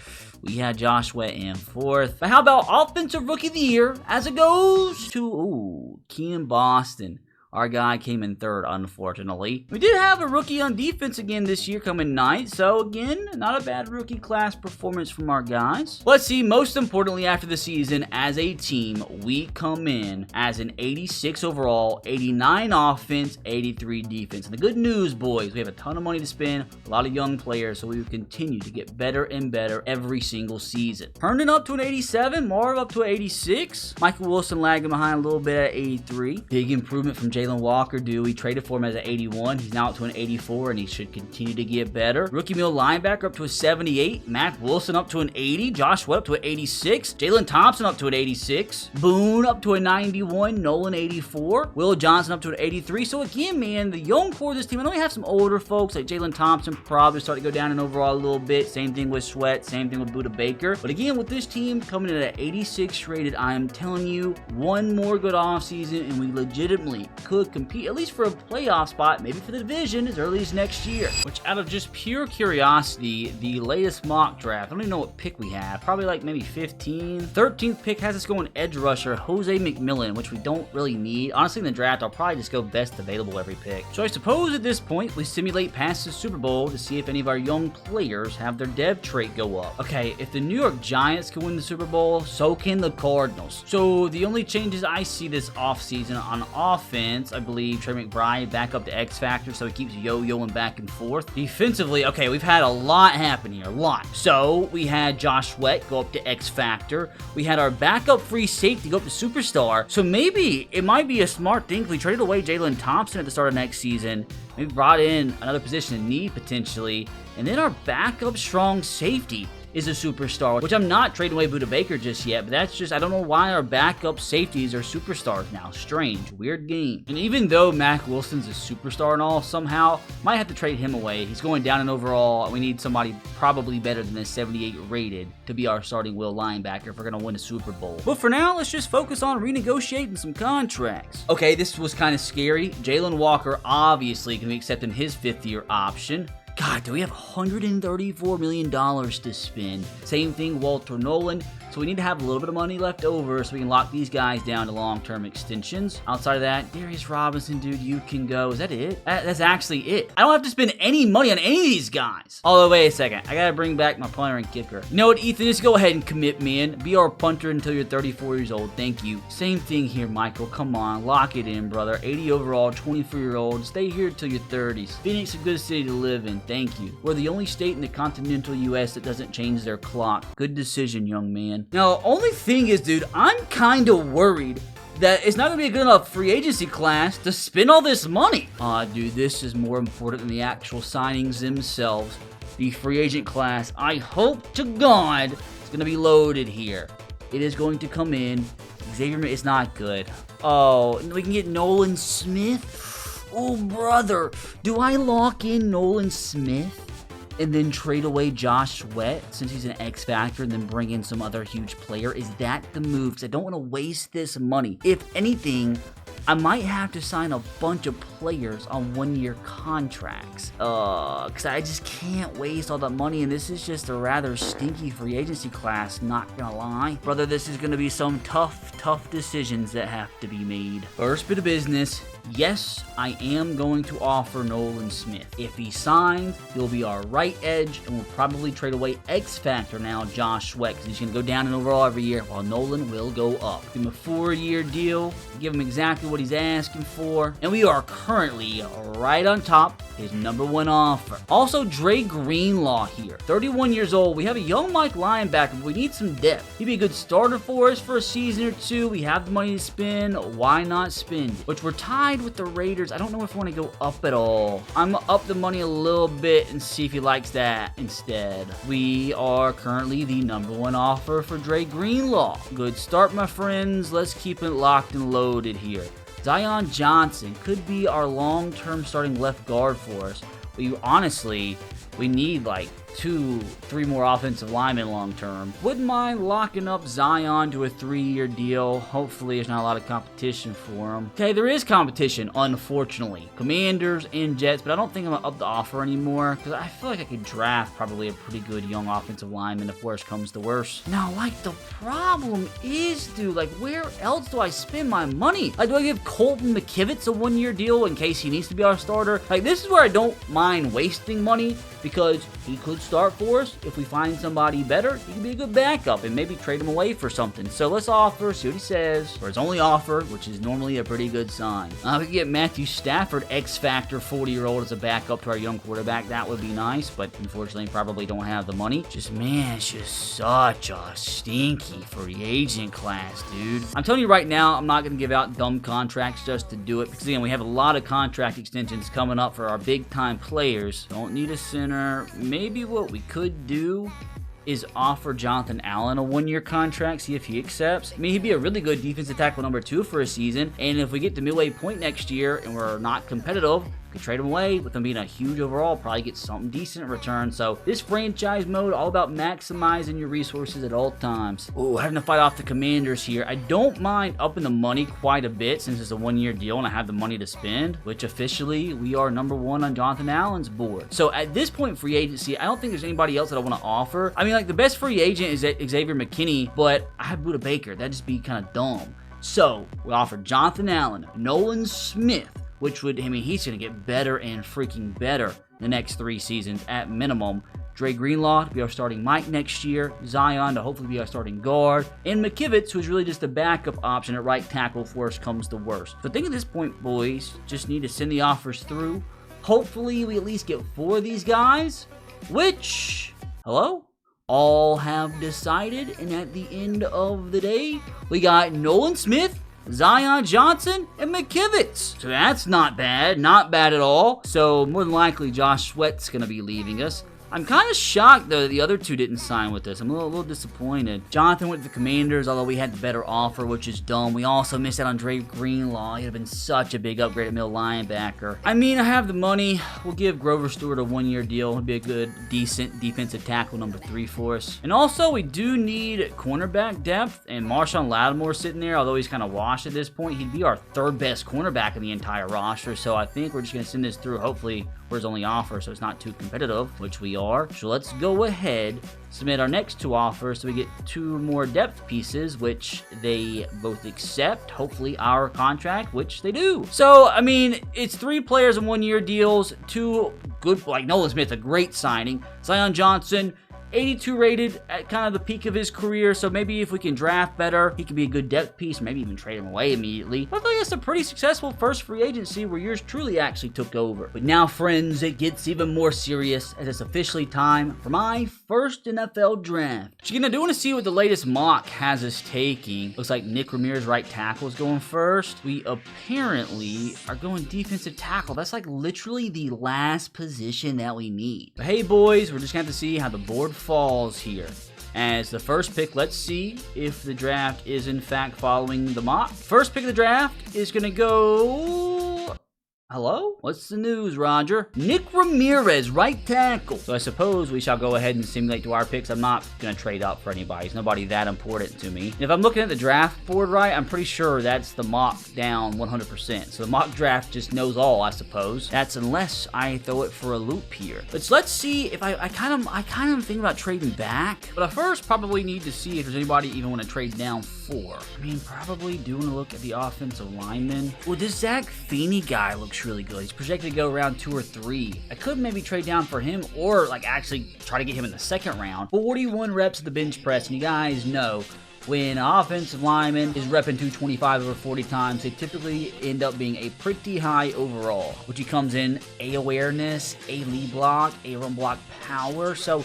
we had Josh Sweat in fourth. But how about Offensive Rookie of the Year as it goes to, Kean Boston. Our guy came in third, unfortunately. We did have a rookie on defense again this year coming ninth, so again, not a bad rookie class performance from our guys. Let's see, most importantly after the season, as a team, we come in as an 86 overall, 89 offense, 83 defense. And the good news, boys, we have a ton of money to spend, a lot of young players, so we will continue to get better and better every single season. Herndon up to an 87, Marv up to an 86, Michael Wilson lagging behind a little bit at 83. Big improvement from Jalen Walker, we traded for him as an 81. He's now up to an 84, and he should continue to get better. Rookie middle linebacker up to a 78. Matt Wilson up to an 80. Josh Sweat up to an 86. Jalen Thompson up to an 86. Boone up to a 91. Nolan 84. Will Johnson up to an 83. So again, man, the young core of this team, I know we have some older folks like Jalen Thompson probably start to go down in overall a little bit. Same thing with Sweat. Same thing with Buda Baker. But again, with this team coming in at 86 rated, I am telling you, one more good offseason, and we legitimately could compete at least for a playoff spot, maybe for the division as early as next year. Which, out of just pure curiosity, the latest mock draft, I don't even know what pick we have, probably like maybe 15. 13th pick has us going edge rusher Jose McMillan, which we don't really need. Honestly, in the draft, I'll probably just go best available every pick. So I suppose at this point, we simulate past the Super Bowl to see if any of our young players have their dev trait go up. Okay, if the New York Giants can win the Super Bowl, so can the Cardinals. So the only changes I see this offseason on offense, I believe Trey McBride back up to X Factor, so he keeps yo-yoing back and forth. Defensively, okay, we've had a lot happen here, a lot. So we had Josh Sweat go up to X Factor. We had our backup free safety go up to Superstar. So maybe it might be a smart thing if we traded away Jalen Thompson at the start of next season, maybe brought in another position in need potentially, and then our backup strong safety is a superstar, which I'm not trading away Buda Baker just yet, but that's just, I don't know why our backup safeties are superstars now. Strange, weird game. And even though Mac Wilson's a superstar and all, somehow, might have to trade him away. He's going down in overall. We need somebody probably better than a 78 rated to be our starting will linebacker if we're going to win a Super Bowl. But for now, let's just focus on renegotiating some contracts. Okay, this was kind of scary. Jalen Walker obviously going to be accepting his 5th-year option. God, do we have $134 million to spend? Same thing, Walter Nolan. So we need to have a little bit of money left over so we can lock these guys down to long-term extensions. Outside of that, Darius Robinson, dude, you can go. Is that it? That's actually it. I don't have to spend any money on any of these guys. Although, wait a second. I gotta bring back my punter and kicker. You know what, Ethan? Just go ahead and commit, man. Be our punter until you're 34 years old. Thank you. Same thing here, Michael. Come on. Lock it in, brother. 80 overall, 24-year-old. Stay here till your 30s. Phoenix is a good city to live in. Thank you. We're the only state in the continental U.S. that doesn't change their clock. Good decision, young man. Now, only thing is, dude, I'm kind of worried that it's not going to be a good enough free agency class to spend all this money. Dude, this is more important than the actual signings themselves. The free agent class, I hope to God, is going to be loaded here. It is going to come in. Xavier is not good. Oh, we can get Nolan Smith? Oh, brother. Do I lock in Nolan Smith and then trade away Josh Sweat since he's an X Factor and then bring in some other huge player? Is that the move? Because I don't want to waste this money. If anything, I might have to sign a bunch of players on one-year contracts. Because I just can't waste all that money, and this is just a rather stinky free agency class, not gonna lie. Brother, this is gonna be some tough decisions that have to be made. First bit of business. Yes, I am going to offer Nolan Smith. If he signs, he'll be our right edge, and we'll probably trade away X Factor now, Josh Sweat, because he's going to go down in overall every year, while Nolan will go up. Give him a 4-year deal, give him exactly what he's asking for, and we are currently right on top, his #1 offer. Also, Dre Greenlaw here, 31 years old. We have a young Mike linebacker, but we need some depth. He'd be a good starter for us for a season or two. We have the money to spend. Why not spend it? Which we're tied with the Raiders. I don't know if I want to go up at all. I'm gonna up the money a little bit and see if he likes that instead. We are currently the #1 offer for Dre Greenlaw. Good start, my friends. Let's keep it locked and loaded here. Zion Johnson could be our long-term starting left guard for us. Honestly, we need like 2-3 more offensive linemen long term. Wouldn't mind locking up Zion to a 3-year deal. Hopefully there's not a lot of competition for him. Okay, there is competition, unfortunately. Commanders and Jets, but I don't think I'm up the offer anymore because I feel like I could draft probably a pretty good young offensive lineman if worse comes to worse. Now, like, the problem is, dude, like, where else do I spend my money? Like, do I give Colton McKivitz a 1-year deal in case he needs to be our starter? Like, this is where I don't mind wasting money because he could start for us. If we find somebody better, he can be a good backup and maybe trade him away for something. So let's offer, see what he says, for his only offer, which is normally a pretty good sign. We could get Matthew Stafford, X-Factor 40-year-old, as a backup to our young quarterback. That would be nice, but unfortunately probably don't have the money. Man, it's just such a stinky free agent class, dude. I'm telling you right now, I'm not going to give out dumb contracts just to do it because, again, we have a lot of contract extensions coming up for our big-time players. Don't need a center. Maybe what we could do is offer Jonathan Allen a 1-year contract, see if he accepts. I mean, he'd be a really good defensive tackle number 2 for a season, and if we get to midway point next year and we're not competitive, we could trade him away with him being a huge overall, probably get something decent in return. So this franchise mode, all about maximizing your resources at all times. Ooh, having to fight off the Commanders here. I don't mind upping the money quite a bit since it's a 1-year deal and I have the money to spend, which officially we are number 1 on Jonathan Allen's board. So at this point, free agency, I don't think there's anybody else that I want to offer. I mean, like, the best free agent is Xavier McKinney, but I have Budda Baker. That'd just be kind of dumb. So we offered Jonathan Allen, Nolan Smith, which would, I mean, he's going to get better and freaking better the next 3 seasons at minimum. Dre Greenlaw to be our starting Mike next year, Zion to hopefully be our starting guard, and McKivitz, who's really just a backup option at right tackle if worse comes to worse. So I think at this point, boys, just need to send the offers through. Hopefully we at least get 4 of these guys, which, hello? All have decided, and at the end of the day, we got Nolan Smith, Zion Johnson, and McKivitz. So that's not bad at all. So more than likely Josh Sweat's going to be leaving us. I'm kind of shocked, though, that the other 2 didn't sign with us. I'm a little disappointed. Jonathan went to the Commanders, although we had the better offer, which is dumb. We also missed out on Dre Greenlaw. He'd have been such a big upgrade at middle linebacker. I mean, I have the money. We'll give Grover Stewart a 1-year deal. He'd be a good, decent defensive tackle number 3 for us. And also, we do need cornerback depth, and Marshawn Lattimore sitting there, although he's kind of washed at this point, he'd be our 3rd best cornerback in the entire roster. So I think we're just going to send this through, hopefully, for his only offer, so it's not too competitive, which we are. So let's go ahead, submit our next 2 offers so we get 2 more depth pieces, which they both accept, hopefully our contract, which they do. So, I mean, it's 3 players in 1-year deals, 2 good, like Nolan Smith, a great signing, Zion Johnson, 82 rated at kind of the peak of his career, so maybe if we can draft better, he could be a good depth piece, maybe even trade him away immediately. I feel like it's a pretty successful first free agency where yours truly actually took over. But now, friends, it gets even more serious as it's officially time for my first NFL draft. Again, I do want to see what the latest mock has us taking. Looks like Nick Ramirez, right tackle, is going first. We apparently are going defensive tackle. That's like literally the last position that we need. But hey, boys, we're just going to have to see how the board falls here. As the first pick, let's see if the draft is in fact following the mock. First pick of the draft is going to go... Hello? What's the news, Roger? Nick Ramirez, right tackle. So I suppose we shall go ahead and simulate to our picks. I'm not going to trade up for anybody. It's nobody that important to me. And if I'm looking at the draft board right, I'm pretty sure that's the mock down 100%. So the mock draft just knows all, I suppose. That's unless I throw it for a loop here. But let's see if I kind of think about trading back. But I first probably need to see if there's anybody even want to trade down for. I mean, probably doing a look at the offensive lineman. Well, this Zach Feeney guy looks really good. He's projected to go around 2 or 3. I could maybe trade down for him or like actually try to get him in the 2nd round. 41 reps of the bench press, and you guys know when an offensive lineman is repping 225 over 40 times, they typically end up being a pretty high overall, which he comes in A awareness, A lead block, A run block power. So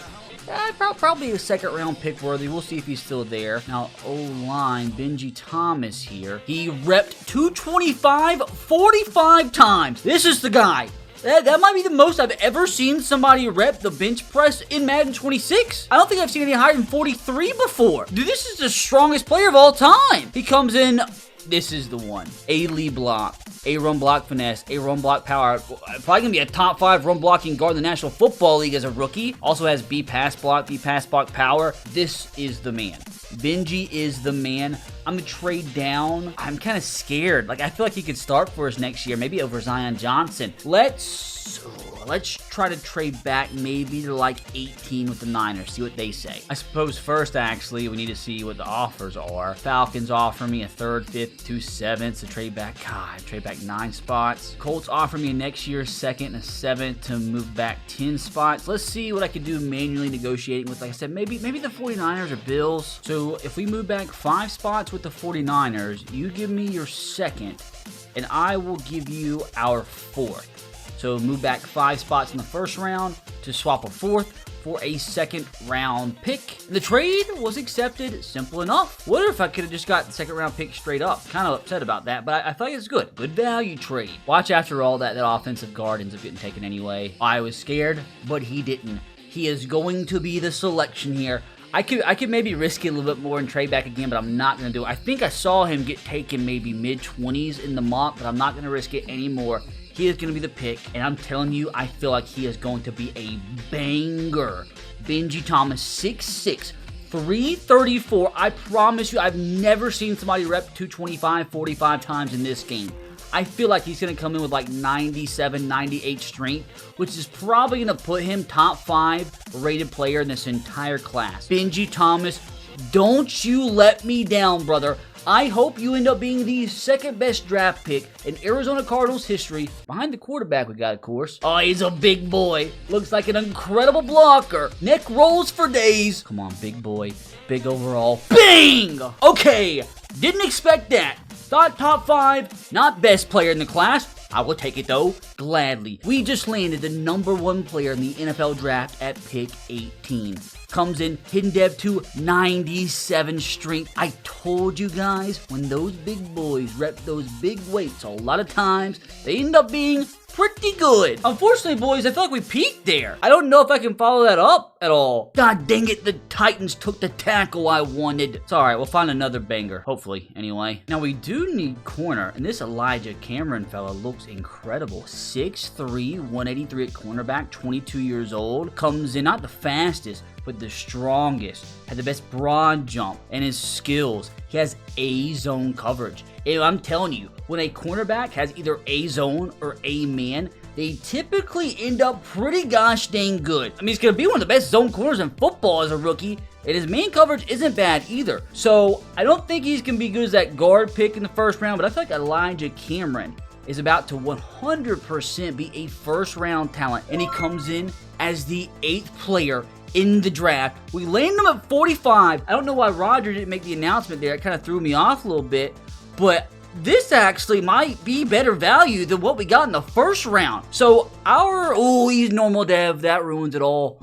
probably a 2nd round pick worthy. We'll see if he's still there. Now, O-line, Benji Thomas here. He repped 225 45 times. This is the guy. That might be the most I've ever seen somebody rep the bench press in Madden 26. I don't think I've seen any higher than 43 before. Dude, this is the strongest player of all time. He comes in This is the one. A lead block, A run block finesse, A run block power. Probably going to be a top 5 run blocking guard in the National Football League as a rookie. Also has B pass block power. This is the man. Benji is the man. I'm going to trade down. I'm kind of scared. Like, I feel like he could start for us next year, maybe over Zion Johnson. Let's try to trade back maybe to like 18 with the Niners, see what they say. I suppose first, actually, we need to see what the offers are. Falcons offer me a 3rd, 5th, 2 7ths to trade back. God, trade back 9 spots. Colts offer me next year's 2nd and a 7th to move back 10 spots. Let's see what I can do manually negotiating with, like I said, maybe the 49ers or Bills. So if we move back 5 spots with the 49ers, you give me your 2nd, and I will give you our 4th. So move back 5 spots in the 1st round to swap a 4th for a 2nd round pick. The trade was accepted, simple enough. What if I could have just got the 2nd round pick straight up? Kind of upset about that, but I thought it was good. Good value trade. Watch after all that offensive guard ends up getting taken anyway. I was scared, but he didn't. He is going to be the selection here. I could maybe risk it a little bit more and trade back again, but I'm not going to do it. I think I saw him get taken maybe mid-20s in the mock, but I'm not going to risk it anymore. He is going to be the pick, and I'm telling you, I feel like he is going to be a banger. Benji Thomas, 6'6", 334. I promise you, I've never seen somebody rep 225 45 times in this game. I feel like he's going to come in with like 97, 98 strength, which is probably going to put him top 5 rated player in this entire class. Benji Thomas, don't you let me down, brother. I hope you end up being the 2nd best draft pick in Arizona Cardinals history, behind the quarterback we got, of course. Oh, he's a big boy. Looks like an incredible blocker. Neck rolls for days. Come on, big boy. Big overall. Bang! Okay, didn't expect that. Thought top 5, not best player in the class. I will take it though, gladly. We just landed the #1 player in the NFL draft at pick 18. Comes in, hidden dev to 97 strength. I told you guys, when those big boys rep those big weights, a lot of times, they end up being pretty good. Unfortunately, boys, I feel like we peaked there. I don't know if I can follow that up at all. God dang it, the Titans took the tackle I wanted. It's alright, we'll find another banger. Hopefully, anyway. Now, we do need corner, and this Elijah Cameron fella looks incredible. 6'3", 183 at cornerback, 22 years old. Comes in, not the fastest, but the strongest, had the best broad jump, and his skills. He has A-zone coverage. And I'm telling you, when a cornerback has either A-zone or A-man, they typically end up pretty gosh dang good. I mean, he's going to be one of the best zone corners in football as a rookie, and his man coverage isn't bad either. So, I don't think he's going to be good as that guard pick in the 1st round, but I feel like Elijah Cameron is about to 100% be a 1st round talent, and he comes in as the 8th player in the draft. We landed him at 45. I don't know why Roger didn't make the announcement there. It kind of threw me off a little bit, but this actually might be better value than what we got in the 1st round. So he's normal dev. That ruins it all.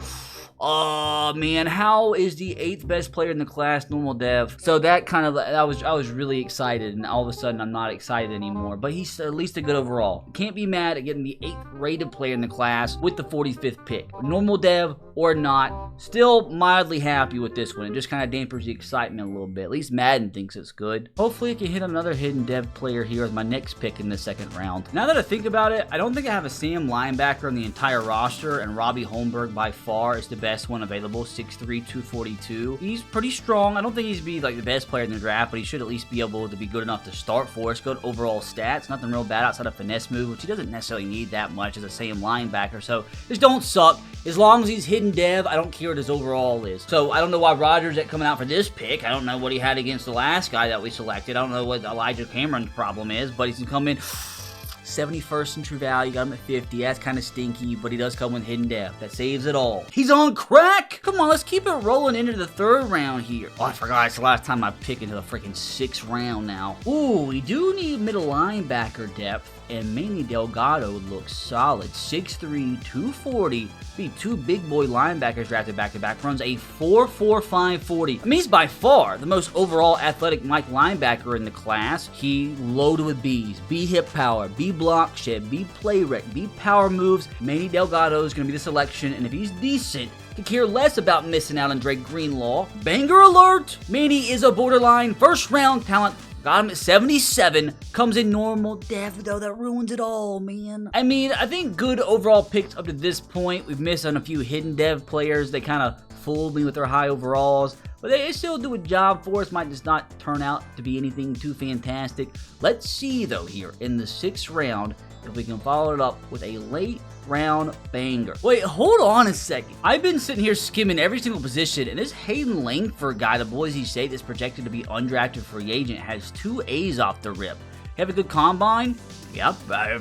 Oh man, how is the 8th best player in the class normal dev? So that kind of, I was really excited, and all of a sudden I'm not excited anymore. But he's at least a good overall. Can't be mad at getting the 8th rated player in the class with the 45th pick. Normal dev or not, still mildly happy with this one. It just kind of dampers the excitement a little bit. At least Madden thinks it's good. Hopefully I can hit another hidden dev player here with my next pick in the 2nd round. Now that I think about it, I don't think I have a Sam linebacker on the entire roster, and Robbie Holmberg by far is the best one available, 6'3", 242. He's pretty strong. I don't think he's be like the best player in the draft, but he should at least be able to be good enough to start for us. Good overall stats. Nothing real bad outside of finesse move, which he doesn't necessarily need that much as a Sam linebacker. So just don't suck. As long as he's hidden dev, I don't care what his overall is. So I don't know why Rodgers is coming out for this pick. I don't know what he had against the last guy that we selected. I don't know what Elijah Cameron's problem is, but he's come in 71st in true value, got him at 50. That's kind of stinky, but he does come with hidden depth. That saves it all. He's on crack! Come on, let's keep it rolling into the 3rd round here. Oh, I forgot. It's the last time I pick into the freaking 6th round now. Ooh, we do need middle linebacker depth, and Manny Delgado looks solid. 6'3", 240. Be 2 big boy linebackers drafted back-to-back. Runs a 4.45 40. I mean, he's by far the most overall athletic Mike linebacker in the class. He loaded with B's. B hip power, B block shed, B play rec, B power moves. Manny Delgado is going to be the selection, and if he's decent, could care less about missing out on Drake Greenlaw. Banger alert! Manny is a borderline 1st round talent. Got him at 77. Comes in normal dev, though. That ruins it all, man. I mean, I think good overall picks up to this point. We've missed on a few hidden dev players. They kind of fooled me with their high overalls. But they still do a job for us. Might just not turn out to be anything too fantastic. Let's see, though, here in the 6th round, if we can follow it up with a late round banger. Wait, hold on a second. I've been sitting here skimming every single position, and this Hayden Langford guy, the Boise State, that's projected to be undrafted free agent, has 2 A's off the rip. Have a good combine? Yep,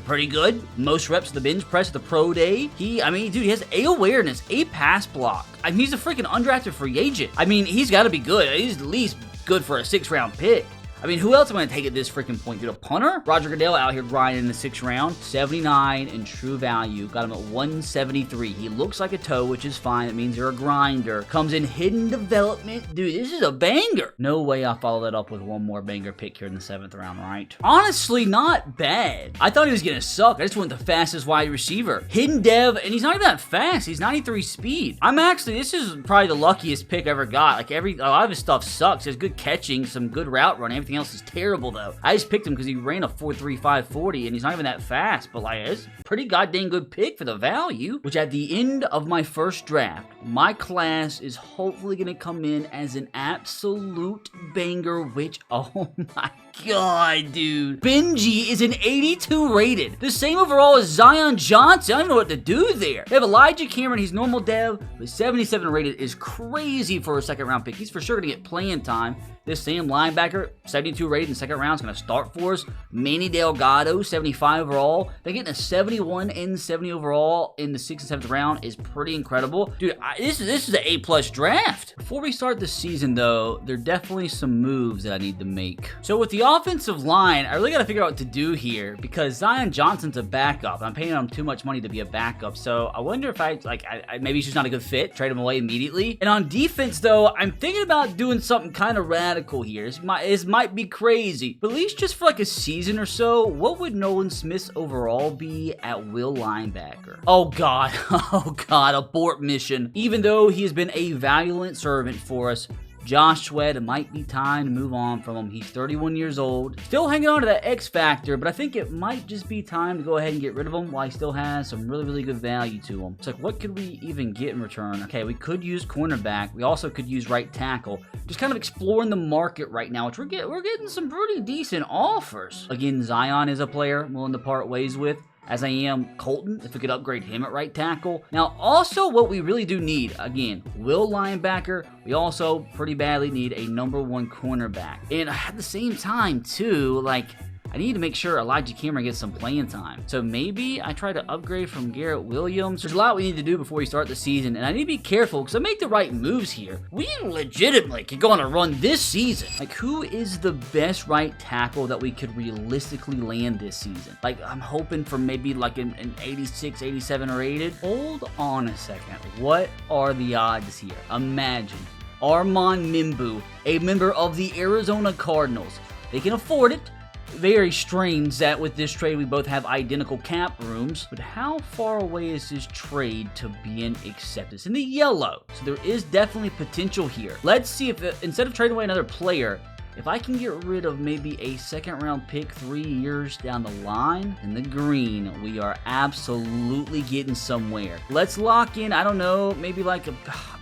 pretty good. Most reps of the bench press at the pro day. He has A awareness, A pass block. I mean, he's a freaking undrafted free agent. I mean, he's got to be good. He's at least good for a 6th round pick. I mean, who else am I going to take at this freaking point? Dude, a punter? Roger Goodell out here grinding in the 6th round. 79 in true value. Got him at 173. He looks like a toe, which is fine. That means you're a grinder. Comes in hidden development. Dude, this is a banger. No way I follow that up with one more banger pick here in the 7th round, right? Honestly, not bad. I thought he was going to suck. I just went the fastest wide receiver. Hidden dev, and he's not even that fast. He's 93 speed. This is probably the luckiest pick I ever got. Like, a lot of his stuff sucks. He has good catching, some good route running. Everything else is terrible, though. I just picked him because he ran a 4.35 40, and he's not even that fast, but like, it's a pretty goddamn good pick for the value, which at the end of my first draft, my class is hopefully going to come in as an absolute banger, which, oh my god, dude. Benji is an 82 rated. The same overall as Zion Johnson. I don't know what to do there. They have Elijah Cameron. He's normal dev, but 77 rated is crazy for a 2nd round pick. He's for sure going to get playing time. This same linebacker, 72 rated in the 2nd round, is going to start for us. Manny Delgado, 75 overall. They're getting a 71 and 70 overall in the 6th and 7th round is pretty incredible. Dude, this is an A+ draft. Before we start the season, though, there are definitely some moves that I need to make. So with the offensive line, I really got to figure out what to do here because Zion Johnson's a backup. I'm paying him too much money to be a backup, so I wonder if maybe he's just not a good fit. Trade him away immediately. And on defense, though, I'm thinking about doing something kind of radical here. This might be crazy, but at least just for like a season or so, what would Nolan Smith's overall be at will linebacker? Oh god, abort mission. Even though he has been a valiant servant for us, Josh Sweat, it might be time to move on from him. He's 31 years old. Still hanging on to that X factor, but I think it might just be time to go ahead and get rid of him while he still has some really, really good value to him. It's like, what could we even get in return? Okay, we could use cornerback. We also could use right tackle. Just kind of exploring the market right now, which we're getting some pretty decent offers. Again, Zion is a player I'm willing to part ways with, as I am Colton, if we could upgrade him at right tackle. Now, also what we really do need, again, will linebacker. We also pretty badly need a number 1 cornerback. And at the same time, too, like, I need to make sure Elijah Cameron gets some playing time. So maybe I try to upgrade from Garrett Williams. There's a lot we need to do before we start the season, and I need to be careful because I make the right moves here. We legitimately could go on a run this season. Like, who is the best right tackle that we could realistically land this season? Like, I'm hoping for maybe like an 86, 87 rated. Hold on a second. What are the odds here? Imagine Armand Mimbu, a member of the Arizona Cardinals. They can afford it. Very strange that with this trade we both have identical cap rooms, but how far away is this trade to being accepted? It's in the yellow, so there is definitely potential here. Let's see if instead of trading away another player, if I can get rid of maybe a 2nd round pick 3 years down the line in the green, we are absolutely getting somewhere. Let's lock in, I don't know, maybe like a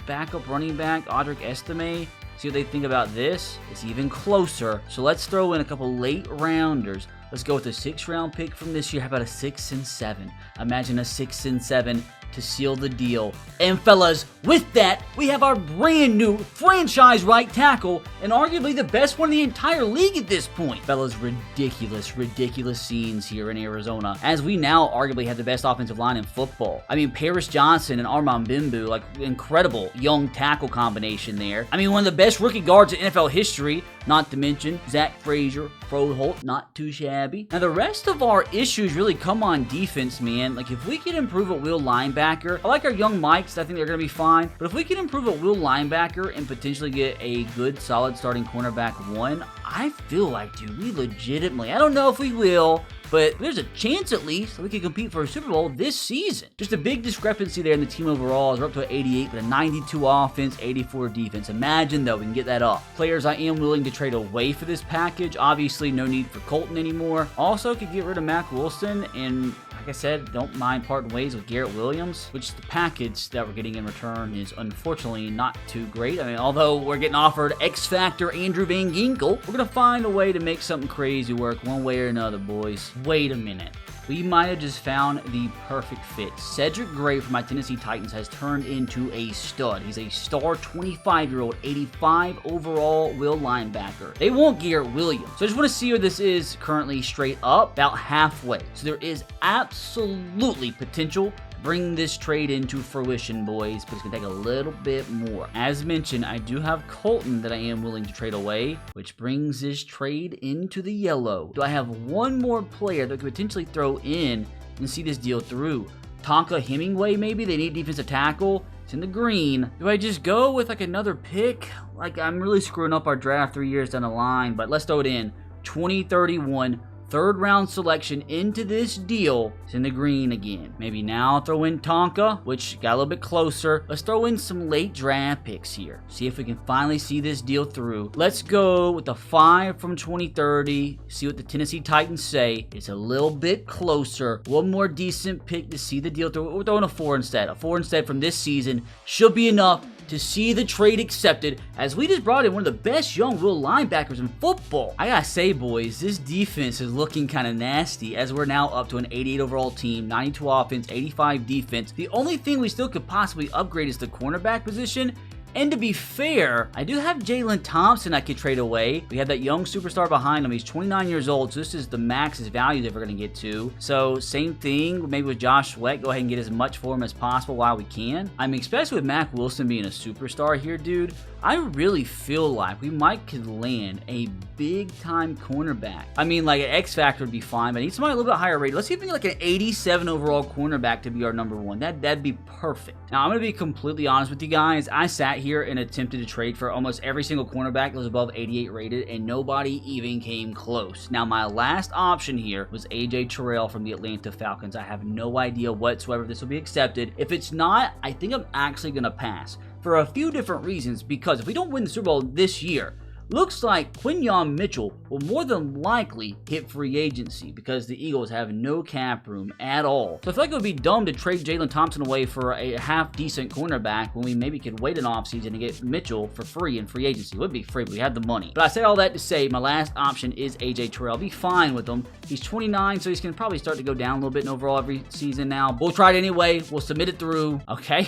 backup running back, Audric Estime. See what they think about this. It's even closer. So let's throw in a couple late rounders. Let's go with a 6th round pick from this year. How about a 6 and 7? Imagine a 6 and 7 to seal the deal. And fellas, with that, we have our brand new franchise right tackle and arguably the best one in the entire league at this point. Fellas, ridiculous scenes here in Arizona as we now arguably have the best offensive line in football. I mean, Paris Johnson and Armand Mimbu, like incredible young tackle combination there. I mean, one of the best rookie guards in NFL history, not to mention Zach Frazier, Froholt, not too shabby. Now, the rest of our issues really come on defense, man. Like, if we can improve at will linebacker, I like our young Mikes. I think they're going to be fine. But if we can improve at will linebacker and potentially get a good, solid starting cornerback 1, I feel like, dude, we legitimately, I don't know if we will, but there's a chance at least that we can compete for a Super Bowl this season. Just a big discrepancy there in the team overall. We're up to an 88, but a 92 offense, 84 defense. Imagine, though, we can get that up. Players I am willing to trade away for this package. Obviously, no need for Colton anymore. Also, could get rid of Mac Wilson, and like I said, don't mind parting ways with Garrett Williams, which the package that we're getting in return is unfortunately not too great. I mean, although we're getting offered X Factor Andrew Van Ginkel, we're going to find a way to make something crazy work one way or another, boys. Wait a minute. We might have just found the perfect fit. Cedric Gray from my Tennessee Titans has turned into a stud. He's a star 25-year-old, 85 overall will linebacker. They want Garrett Williams. So I just want to see where this is currently straight up, about halfway. So there is absolutely potential bring this trade into fruition, boys, but it's going to take a little bit more. As mentioned, I do have Colton that I am willing to trade away, which brings this trade into the yellow. Do I have one more player that could potentially throw in and see this deal through? Tonka Hemingway, maybe? They need defensive tackle. It's in the green. Do I just go with like another pick? Like, I'm really screwing up our draft 3 years down the line, but let's throw it in. 2031. Third round selection into this deal. It's in the green again. Maybe now throw in Tonka, which got a little bit closer. Let's throw in some late draft picks here. See if we can finally see this deal through. Let's go with the 5 from 2030. See what the Tennessee Titans say. It's a little bit closer. One more decent pick to see the deal through. We're throwing a 4 instead. A 4 instead from this season should be enough to see the trade accepted, as we just brought in one of the best young will linebackers in football. I gotta say, boys, this defense is looking kind of nasty, as we're now up to an 88 overall team, 92 offense, 85 defense. The only thing we still could possibly upgrade is the cornerback position. And to be fair, I do have Jalen Thompson I could trade away. We have that young superstar behind him. He's 29 years old, so this is the max his value that we're going to get to. So same thing, maybe with Josh Sweat, go ahead and get as much for him as possible while we can. I mean, especially with Mac Wilson being a superstar here, dude, I really feel like we might could land a big-time cornerback. I mean, like an X Factor would be fine, but I need somebody a little bit higher rated. Let's see if we can get like an 87 overall cornerback to be our number one. That'd be perfect. Now, I'm going to be completely honest with you guys. I sat here and attempted to trade for almost every single cornerback that was above 88 rated, and nobody even came close. Now, my last option here was AJ Terrell from the Atlanta Falcons. I have no idea whatsoever if this will be accepted. If it's not, I think I'm actually going to pass for a few different reasons, because if we don't win the Super Bowl this year, looks like Quinyon Mitchell will more than likely hit free agency because the Eagles have no cap room at all. So I feel like it would be dumb to trade Jalen Thompson away for a half-decent cornerback when we maybe could wait an offseason and get Mitchell for free in free agency. It would be free, but we have the money. But I said all that to say my last option is AJ Terrell. I'll be fine with him. He's 29, so he's going to probably start to go down a little bit in overall every season now. We'll try it anyway. We'll submit it through. Okay.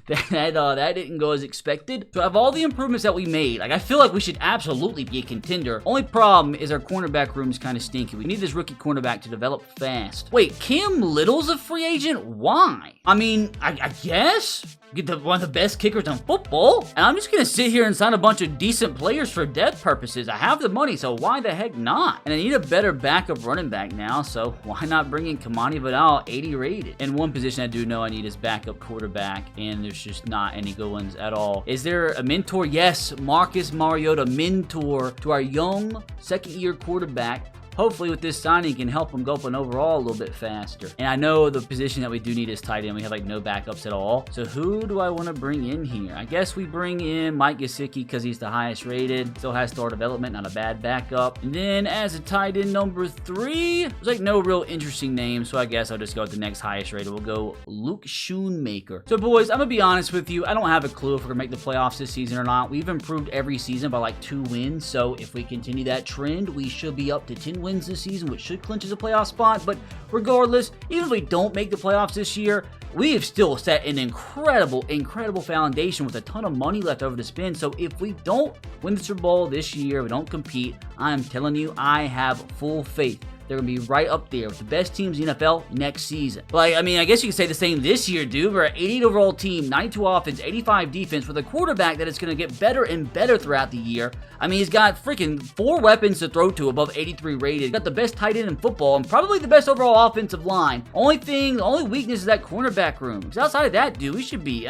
that didn't go as expected. So I have all the improvements that we made. Like, I feel like we should absolutely be a contender. Only problem is our cornerback room is kind of stinky. We need this rookie cornerback to develop fast. Wait, Cam Little's a free agent? Why? I mean, I guess get one of the best kickers in football, and I'm just gonna sit here and sign a bunch of decent players for depth purposes. I have the money, so why the heck not? And I need a better backup running back now, so why not bring in Kamani Vidal, 80 rated? And one position I do know I need is backup quarterback, and there's just not any good ones at all. Is there a mentor? Yes, Marcus Mariota, mentor to our young second-year quarterback. Hopefully with this signing can help him go up an overall a little bit faster. And I know the position that we do need is tight end. We have like no backups at all. So who do I want to bring in here? I guess we bring in Mike Gesicki because he's the highest rated. Still has star development, not a bad backup. And then as a tight end number 3, there's like no real interesting name. So I guess I'll just go with the next highest rated. We'll go Luke Schoonmaker. So boys, I'm going to be honest with you. I don't have a clue if we're going to make the playoffs this season or not. We've improved every season by like 2 wins. So if we continue that trend, we should be up to 10 wins this season, which should clinch us a playoff spot. But regardless, even if we don't make the playoffs this year, we have still set an incredible foundation with a ton of money left over to spend. So if we don't win the Super Bowl this year, we don't compete, I'm telling you, I have full faith they're going to be right up there with the best teams in the NFL next season. Like, I mean, I guess you could say the same this year, dude. We're an 88 overall team, 92 offense, 85 defense with a quarterback that is going to get better and better throughout the year. I mean, he's got freaking 4 weapons to throw to above 83 rated. He's got the best tight end in football and probably the best overall offensive line. The only weakness is that cornerback room. Because outside of that, dude, we should be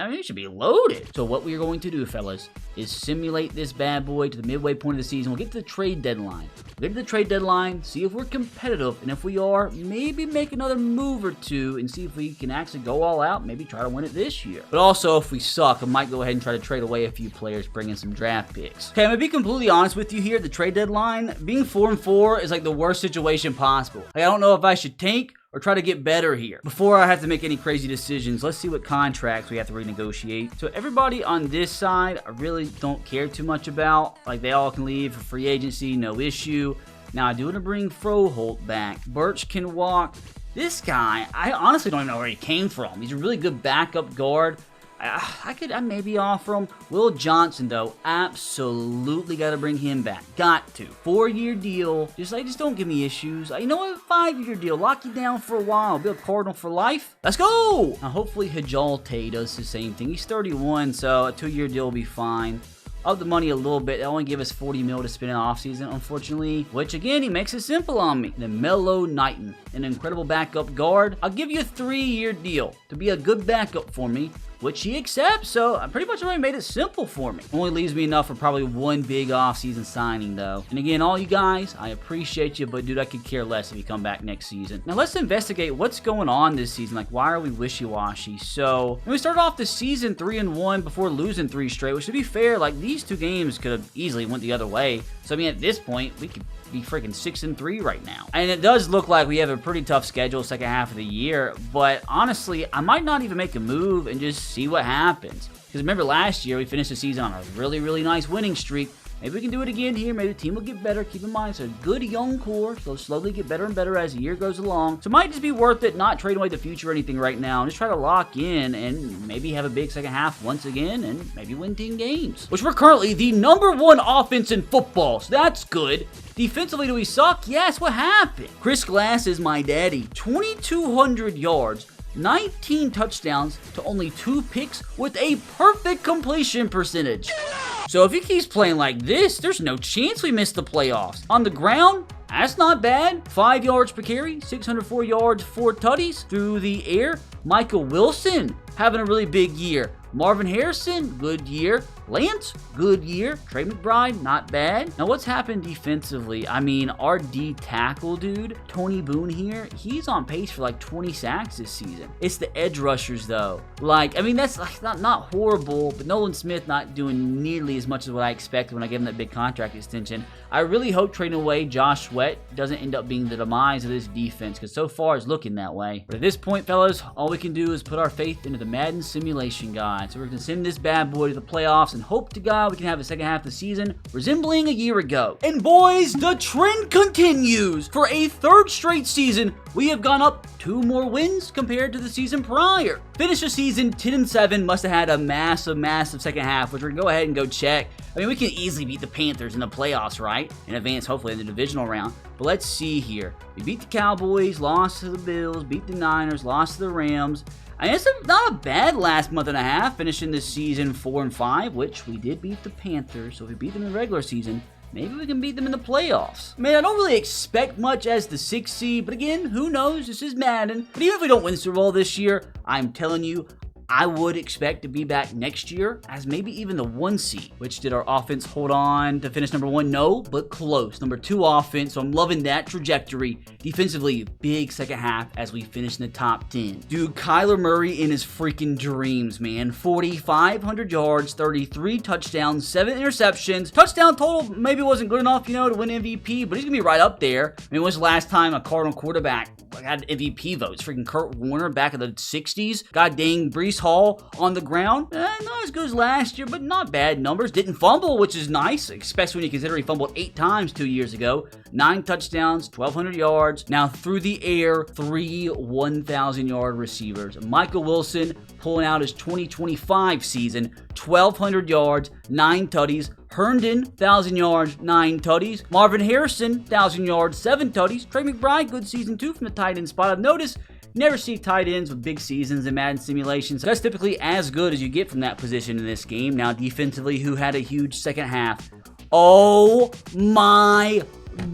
loaded. So what we're going to do, fellas, is simulate this bad boy to the midway point of the season. We'll get to the trade deadline. See if we're competitive competitive, and if we are, maybe make another move or two and see if we can actually go all out, maybe try to win it this year. But also, if we suck, I might go ahead and try to trade away a few players, bring in some draft picks. Okay, I'm gonna be completely honest with you here. At the trade deadline, being 4-4 is like the worst situation possible. Like, I don't know if I should tank or try to get better here. Before I have to make any crazy decisions, let's see what contracts we have to renegotiate. So everybody on this side, I really don't care too much about. Like, they all can leave for free agency, no issue. Now, I do want to bring Froholt back. Birch can walk. This guy, I honestly don't even know where he came from. He's a really good backup guard. I maybe offer him. Will Johnson, though, absolutely got to bring him back. Got to. 4-year deal. Just don't give me issues. You know what? 5-year deal. Lock you down for a while. Be a Cardinal for life. Let's go! Now, hopefully, Hajalte does the same thing. He's 31, so a 2-year deal will be fine. Up the money a little bit. They only give us $40 million to spend in the offseason, unfortunately. Which, again, he makes it simple on me. Then Melo Knighton, an incredible backup guard. I'll give you a 3-year deal to be a good backup for me, which he accepts, so I pretty much already made it simple for me. Only leaves me enough for probably one big offseason signing, though. And again, all you guys, I appreciate you, but dude, I could care less if you come back next season. Now, let's investigate what's going on this season. Like, why are we wishy-washy? So, we started off the season 3-1 before losing 3 straight, which, to be fair, like, these 2 games could have easily went the other way. So, I mean, at this point, we could be freaking 6-3 right now. And it does look like we have a pretty tough schedule second half of the year, but honestly, I might not even make a move and just see what happens. Because remember last year, we finished the season on a really, really nice winning streak. Maybe we can do it again here. Maybe the team will get better. Keep in mind, it's a good young core, so slowly get better and better as the year goes along. So it might just be worth it not trading away the future or anything right now. Just try to lock in and maybe have a big second half once again and maybe win 10 games. Which we're currently the #1 offense in football, so that's good. Defensively, do we suck? Yes, what happened? Chris Glass is my daddy. 2,200 yards. 19 touchdowns to only 2 picks with a perfect completion percentage. So if he keeps playing like this, there's no chance we miss the playoffs. On the ground, that's not bad. 5 yards per carry, 604 yards, 4 tutties. Through the air, Michael Wilson having a really big year. Marvin Harrison, good year. Lance, good year. Trey McBride, not bad. Now, what's happened defensively? I mean, our D tackle dude, Tony Boone here, he's on pace for like 20 sacks this season. It's the edge rushers, though. Like, I mean, that's like not horrible, but Nolan Smith not doing nearly as much as what I expected when I gave him that big contract extension. I really hope trading away Josh Sweat doesn't end up being the demise of this defense, because so far it's looking that way. But at this point, fellas, all we can do is put our faith into the Madden simulation guide. So we're going to send this bad boy to the playoffs and hope to God we can have a second half of the season resembling a year ago. And boys, the trend continues. For a 3rd straight season, we have gone up 2 more wins compared to the season prior. Finished the season 10-7, must have had a massive second half, which we're going to go ahead and go check. I mean, we can easily beat the Panthers in the playoffs, right? And advance, hopefully, in the divisional round. But let's see here. We beat the Cowboys, lost to the Bills, beat the Niners, lost to the Rams. I mean, it's not a bad last month and a half, finishing this season 4-5, which we did beat the Panthers. So if we beat them in the regular season, maybe we can beat them in the playoffs. Man, I don't really expect much as the 6th seed, but again, who knows? This is Madden. But even if we don't win the Super Bowl this year, I'm telling you, I would expect to be back next year as maybe even the 1 seed. Which did our offense hold on to finish #1? No, but close. #2 offense, so I'm loving that trajectory. Defensively, big second half as we finish in the top 10. Dude, Kyler Murray in his freaking dreams, man. 4,500 yards, 33 touchdowns, 7 interceptions. Touchdown total maybe wasn't good enough, to win MVP, but he's going to be right up there. I mean, when's the last time a Cardinal quarterback had MVP votes? Freaking Kurt Warner back in the 60s. God dang, Breece Hall on the ground. Not as good as last year, but not bad numbers. Didn't fumble, which is nice, especially when you consider he fumbled 8 times 2 years ago. 9 touchdowns, 1,200 yards. Now through the air, 3 1,000-yard receivers. Michael Wilson pulling out his 2025 season, 1,200 yards, 9 tutties. Herndon, 1,000 yards, 9 tutties. Marvin Harrison, 1,000 yards, 7 tutties. Trey McBride, good season too from the tight end spot. I've noticed you never see tight ends with big seasons in Madden simulations. That's typically as good as you get from that position in this game. Now defensively, who had a huge second half? Oh my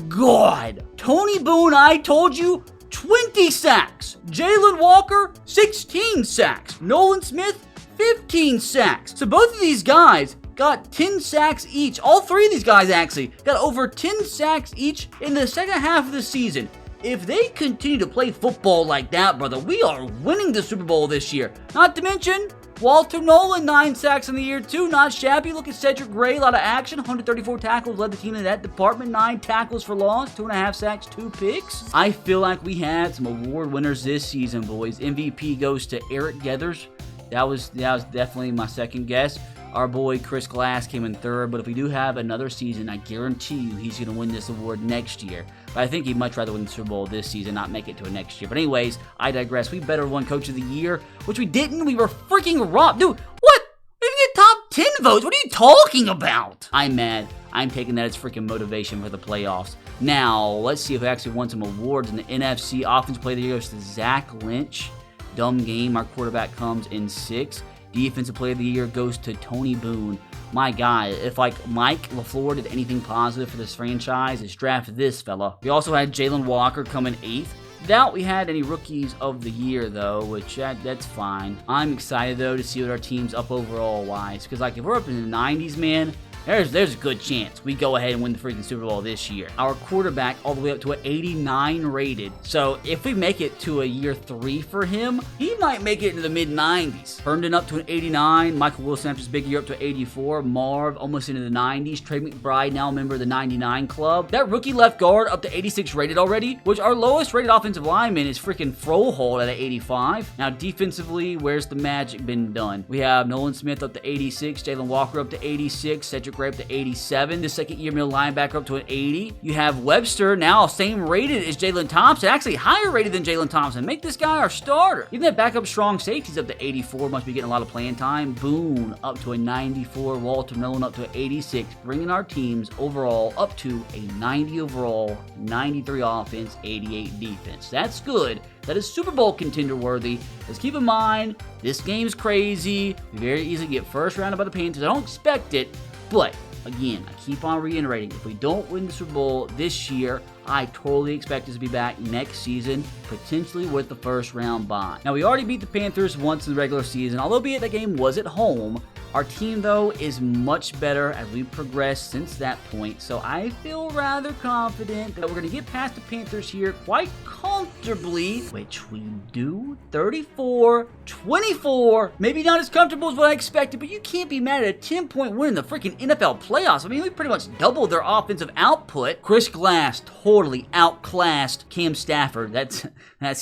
God. Tony Boone, I told you, 20 sacks. Jalen Walker, 16 sacks. Nolan Smith, 15 sacks. So both of these guys got 10 sacks each. All 3 of these guys actually got over 10 sacks each in the second half of the season. if they continue to play football like that, brother, we are winning the Super Bowl this year. Not to mention, Walter Nolan, 9 sacks in the year, too. Not shabby. Look at Cedric Gray, a lot of action. 134 tackles, led the team in that department. 9 tackles for loss, 2.5 sacks, 2 picks. I feel like we had some award winners this season, boys. MVP goes to Eric Geathers. That was definitely my second guess. Our boy Chris Glass came in third, but if we do have another season, I guarantee you he's going to win this award next year. But I think he'd much rather win the Super Bowl this season, not make it to a next year. But anyways, I digress. We better won Coach of the Year, which we didn't. We were freaking robbed. Dude, what? We didn't get top 10 votes. What are you talking about? I'm mad. I'm taking that as freaking motivation for the playoffs. Now, let's see if we actually won some awards in the NFC. Offensive Player of the Year goes to Zach Lynch. Dumb game. Our quarterback comes in 6th. Defensive Player of the Year goes to Tony Boone. My guy, if like Mike LaFleur did anything positive for this franchise, it's draft this fella. We also had Jalen Walker come in 8th. Doubt we had any rookies of the year though, which that's fine. I'm excited though to see what our team's up overall wise, because like if we're up in the 90s, man, there's a good chance we go ahead and win the freaking Super Bowl this year. Our quarterback all the way up to an 89 rated. So if we make it to a year 3 for him, he might make it into the mid-90s. Herndon up to an 89. Michael Wilson after his big year up to 84. Marv almost into the 90s. Trey McBride now a member of the 99 club. That rookie left guard up to 86 rated already, which our lowest rated offensive lineman is freaking Froholt at an 85. Now defensively, where's the magic been done? We have Nolan Smith up to 86. Jalen Walker up to 86. Cedric Gray up to 87. The second year middle linebacker up to an 80. You have Webster now same rated as Jalen Thompson, actually higher rated than Jalen Thompson. Make this guy our starter. Even that backup strong safety's up to 84, must be getting a lot of playing time. Boone up to a 94. Walter Nolan up to an 86, bringing our teams overall up to a 90 overall, 93 offense, 88 defense. That's good. That is Super Bowl contender worthy. Let's keep in mind, this game's crazy. We very easily get first rounded by the Panthers. I don't expect it. But, again, I keep on reiterating, if we don't win the Super Bowl this year, I totally expect us to be back next season, potentially with the first round bye. Now, we already beat the Panthers once in the regular season, although be it that game was at home. Our team, though, is much better as we progress since that point, so I feel rather confident that we're going to get past the Panthers here quite comfortably, which we do. 34-24. Maybe not as comfortable as what I expected, but you can't be mad at a 10-point win in the freaking NFL playoffs. I mean, we pretty much doubled their offensive output. Chris Glass totally outclassed Cam Stafford. That's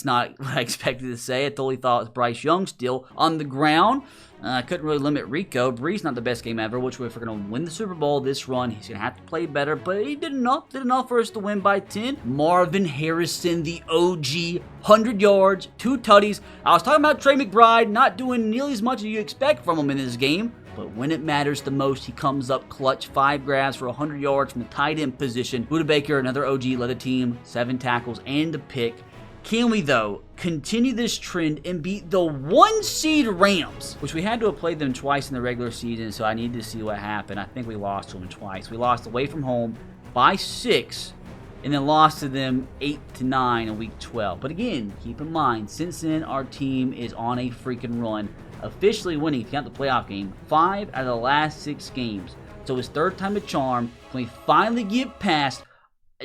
not what I expected to say. I totally thought it was Bryce Young still on the ground. I couldn't really limit Rico. Brees not the best game ever, which if we're going to win the Super Bowl this run, he's going to have to play better, but he did enough for us to win by 10. Marvin Harrison, the OG, 100 yards, 2 tutties. I was talking about Trey McBride not doing nearly as much as you expect from him in this game, but when it matters the most, he comes up clutch. 5 grabs for 100 yards from the tight end position. Buda Baker, another OG, led the team, 7 tackles and a pick. Can we, though, continue this trend and beat the 1-seed Rams, which we had to have played them twice in the regular season, so I need to see what happened. I think we lost to them twice. We lost away from home by 6, and then lost to them 8-9 in Week 12. But again, keep in mind, since then, our team is on a freaking run, officially winning, if you count the playoff game, 5 out of the last 6 games. So it's third time a charm. Can we finally get past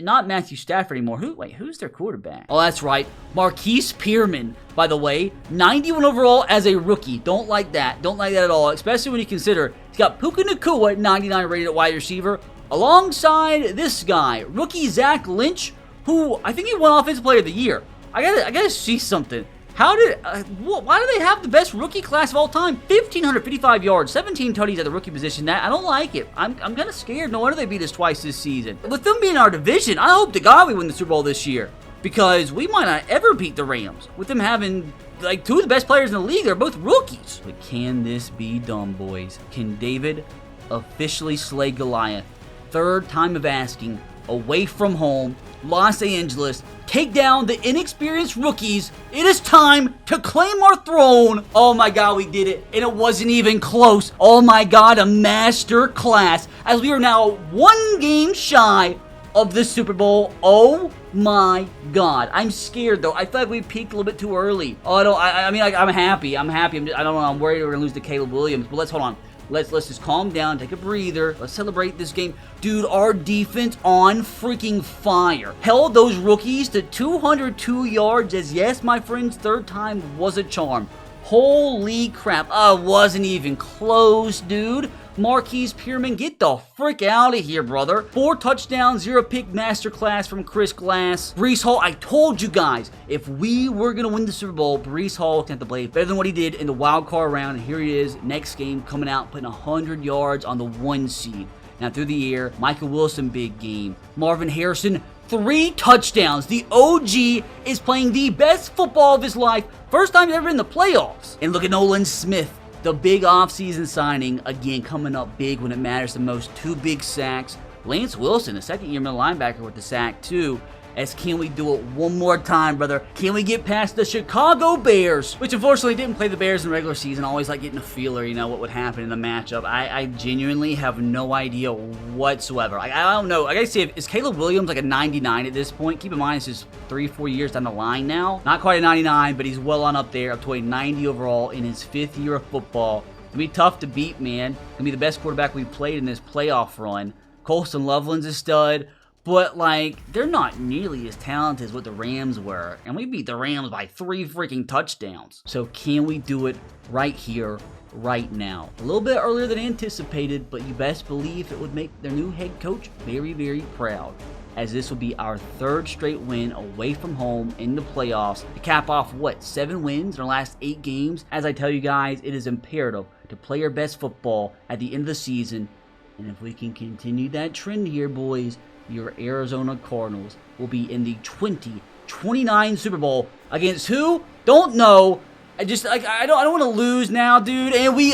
not Matthew Stafford anymore? Who's their quarterback? Oh, that's right. Marquise Pierman, by the way. 91 overall as a rookie. Don't like that. Don't like that at all, especially when you consider he's got Puka Nacua at 99 rated at wide receiver, alongside this guy, rookie Zach Lynch, who I think he won Offensive Player of the Year. I gotta see something. Why do they have the best rookie class of all time? 1,555 yards, 17 tutties at the rookie position. I don't like it. I'm kind of scared. No wonder they beat us twice this season. With them being our division, I hope to God we win the Super Bowl this year, because we might not ever beat the Rams with them having like 2 of the best players in the league. They're both rookies. But can this be done, boys? Can David officially slay Goliath? Third time of asking, away from home, Los Angeles, take down the inexperienced rookies. It is time to claim our throne. Oh my God, we did it, and it wasn't even close. Oh my God, a master class, as we are now 1 game shy of the Super Bowl. Oh my God, I'm scared though. I feel like we peaked a little bit too early. Oh, I'm happy. I don't know. I'm worried we're gonna lose to Caleb Williams, but let's hold on. Let's just calm down, take a breather. Let's celebrate this game. Dude, our defense on freaking fire. Held those rookies to 202 yards as, yes, my friends, third time was a charm. Holy crap. Wasn't even close, dude. Marquise Pierman, get the frick out of here, brother. 4 touchdowns, 0 pick masterclass from Chris Glass. Breece Hall, I told you guys, if we were going to win the Super Bowl, Breece Hall can have to play better than what he did in the wild card round. And here he is, next game, coming out, putting 100 yards on the 1 seed. Now through the air, Michael Wilson, big game. Marvin Harrison, 3 touchdowns. The OG is playing the best football of his life. First time ever in the playoffs. And look at Nolan Smith. The big offseason signing, again, coming up big when it matters the most. 2 big sacks. Lance Wilson, the second-year middle linebacker with the sack, too. As can we do it one more time, brother? Can we get past the Chicago Bears? Which, unfortunately, didn't play the Bears in the regular season. Always like getting a feeler, you know, what would happen in the matchup. I genuinely have no idea whatsoever. I don't know. I gotta say, is Caleb Williams like a 99 at this point? Keep in mind, it's just 3-4 years down the line now. Not quite a 99, but he's well on up there, up to a 90 overall in his 5th year of football. Gonna be tough to beat, man. Gonna be the best quarterback we've played in this playoff run. Colston Loveland's a stud. But, like, they're not nearly as talented as what the Rams were. And we beat the Rams by 3 freaking touchdowns. So can we do it right here, right now? A little bit earlier than anticipated, but you best believe it would make their new head coach very, very proud. As this will be our 3rd straight win away from home in the playoffs. To cap off, 7 wins in our last 8 games? As I tell you guys, it is imperative to play your best football at the end of the season. And if we can continue that trend here, boys, your Arizona Cardinals will be in the 2029 Super Bowl against who? Don't know. I don't want to lose now, dude. And we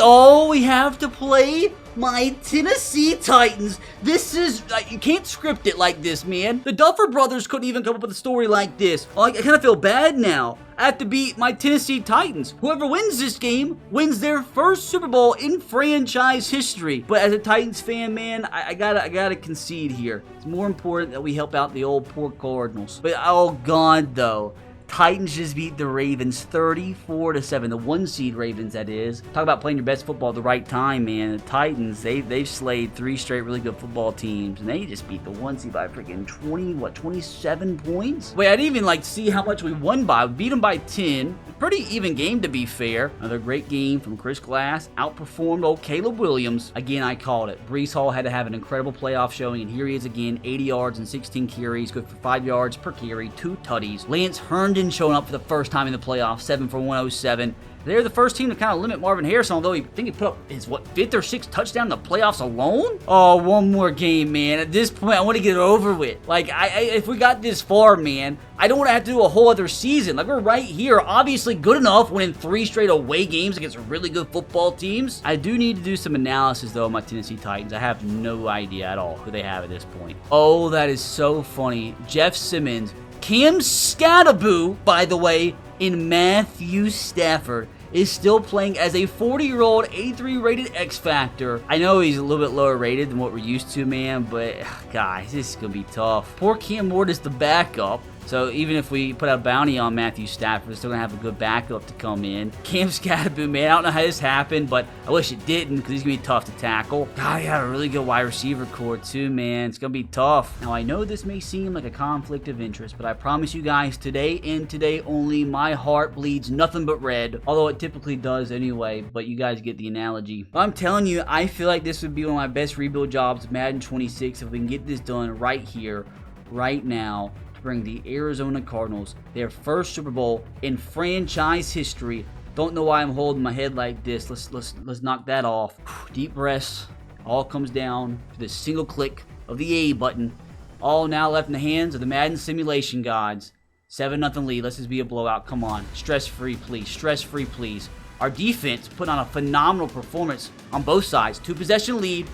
have to play my Tennessee Titans. This is, you can't script it like this, man. The Duffer Brothers couldn't even come up with a story like this. I kind of feel bad now. I have to beat my Tennessee Titans. Whoever wins this game wins their first Super Bowl in franchise history. But as a Titans fan, man, I gotta concede here. It's more important that we help out the old poor Cardinals. But oh god, though. Titans just beat the Ravens 34-7. The 1 seed Ravens, that is. Talk about playing your best football at the right time, man. The Titans, they've slayed 3 straight really good football teams, and they just beat the 1 seed by freaking 27 points? Wait, I didn't even see how much we won by. We beat them by 10. Pretty even game, to be fair. Another great game from Chris Glass. Outperformed old Caleb Williams. Again, I called it. Breece Hall had to have an incredible playoff showing, and here he is again. 80 yards and 16 carries. Good for 5 yards per carry. 2 tutties. Lance Herndon showing up for the first time in the playoffs. 7 for 107. They're the first team to kind of limit Marvin Harrison, although I think he put up his, 5th or 6th touchdown in the playoffs alone? Oh, one more game, man. At this point, I want to get it over with. If we got this far, man, I don't want to have to do a whole other season. We're right here, obviously good enough, winning 3 straight away games against really good football teams. I do need to do some analysis, though, of my Tennessee Titans. I have no idea at all who they have at this point. Oh, that is so funny. Jeff Simmons, Cam Scatterboo, by the way, in Matthew Stafford, is still playing as a 40-year-old, 83 rated X Factor. I know he's a little bit lower rated than what we're used to, man, but guys, this is going to be tough. Poor Cam Ward is the backup. So even if we put a bounty on Matthew Stafford, we're still going to have a good backup to come in. Cam Scatterboo, man, I don't know how this happened, but I wish it didn't because he's going to be tough to tackle. God, he had a really good wide receiver core too, man. It's going to be tough. Now, I know this may seem like a conflict of interest, but I promise you guys, today and today only, my heart bleeds nothing but red. Although it typically does anyway, but you guys get the analogy. But I'm telling you, I feel like this would be one of my best rebuild jobs, Madden 26, if we can get this done right here, right now. Bring the Arizona Cardinals their first Super Bowl in franchise history. Don't know why I'm holding my head like this. Let's knock that off. Deep breaths. All comes down to the single click of the A button. All now left in the hands of the Madden simulation gods. 7-0 lead. Let's just be a blowout. Come on. Stress-free, please. Stress-free, please. Our defense put on a phenomenal performance on both sides. 2-possession lead.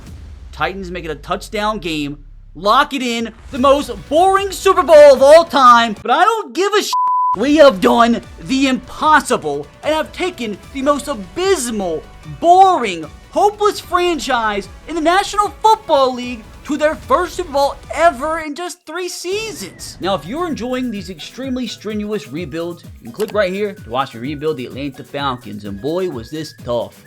Titans make it a touchdown game. Lock it in. The most boring Super Bowl of all time. But I don't give a shit. We have done the impossible and have taken the most abysmal, boring, hopeless franchise in the National Football League to their first Super Bowl ever in just 3 seasons. Now, if you're enjoying these extremely strenuous rebuilds, you can click right here to watch me rebuild the Atlanta Falcons. And boy, was this tough.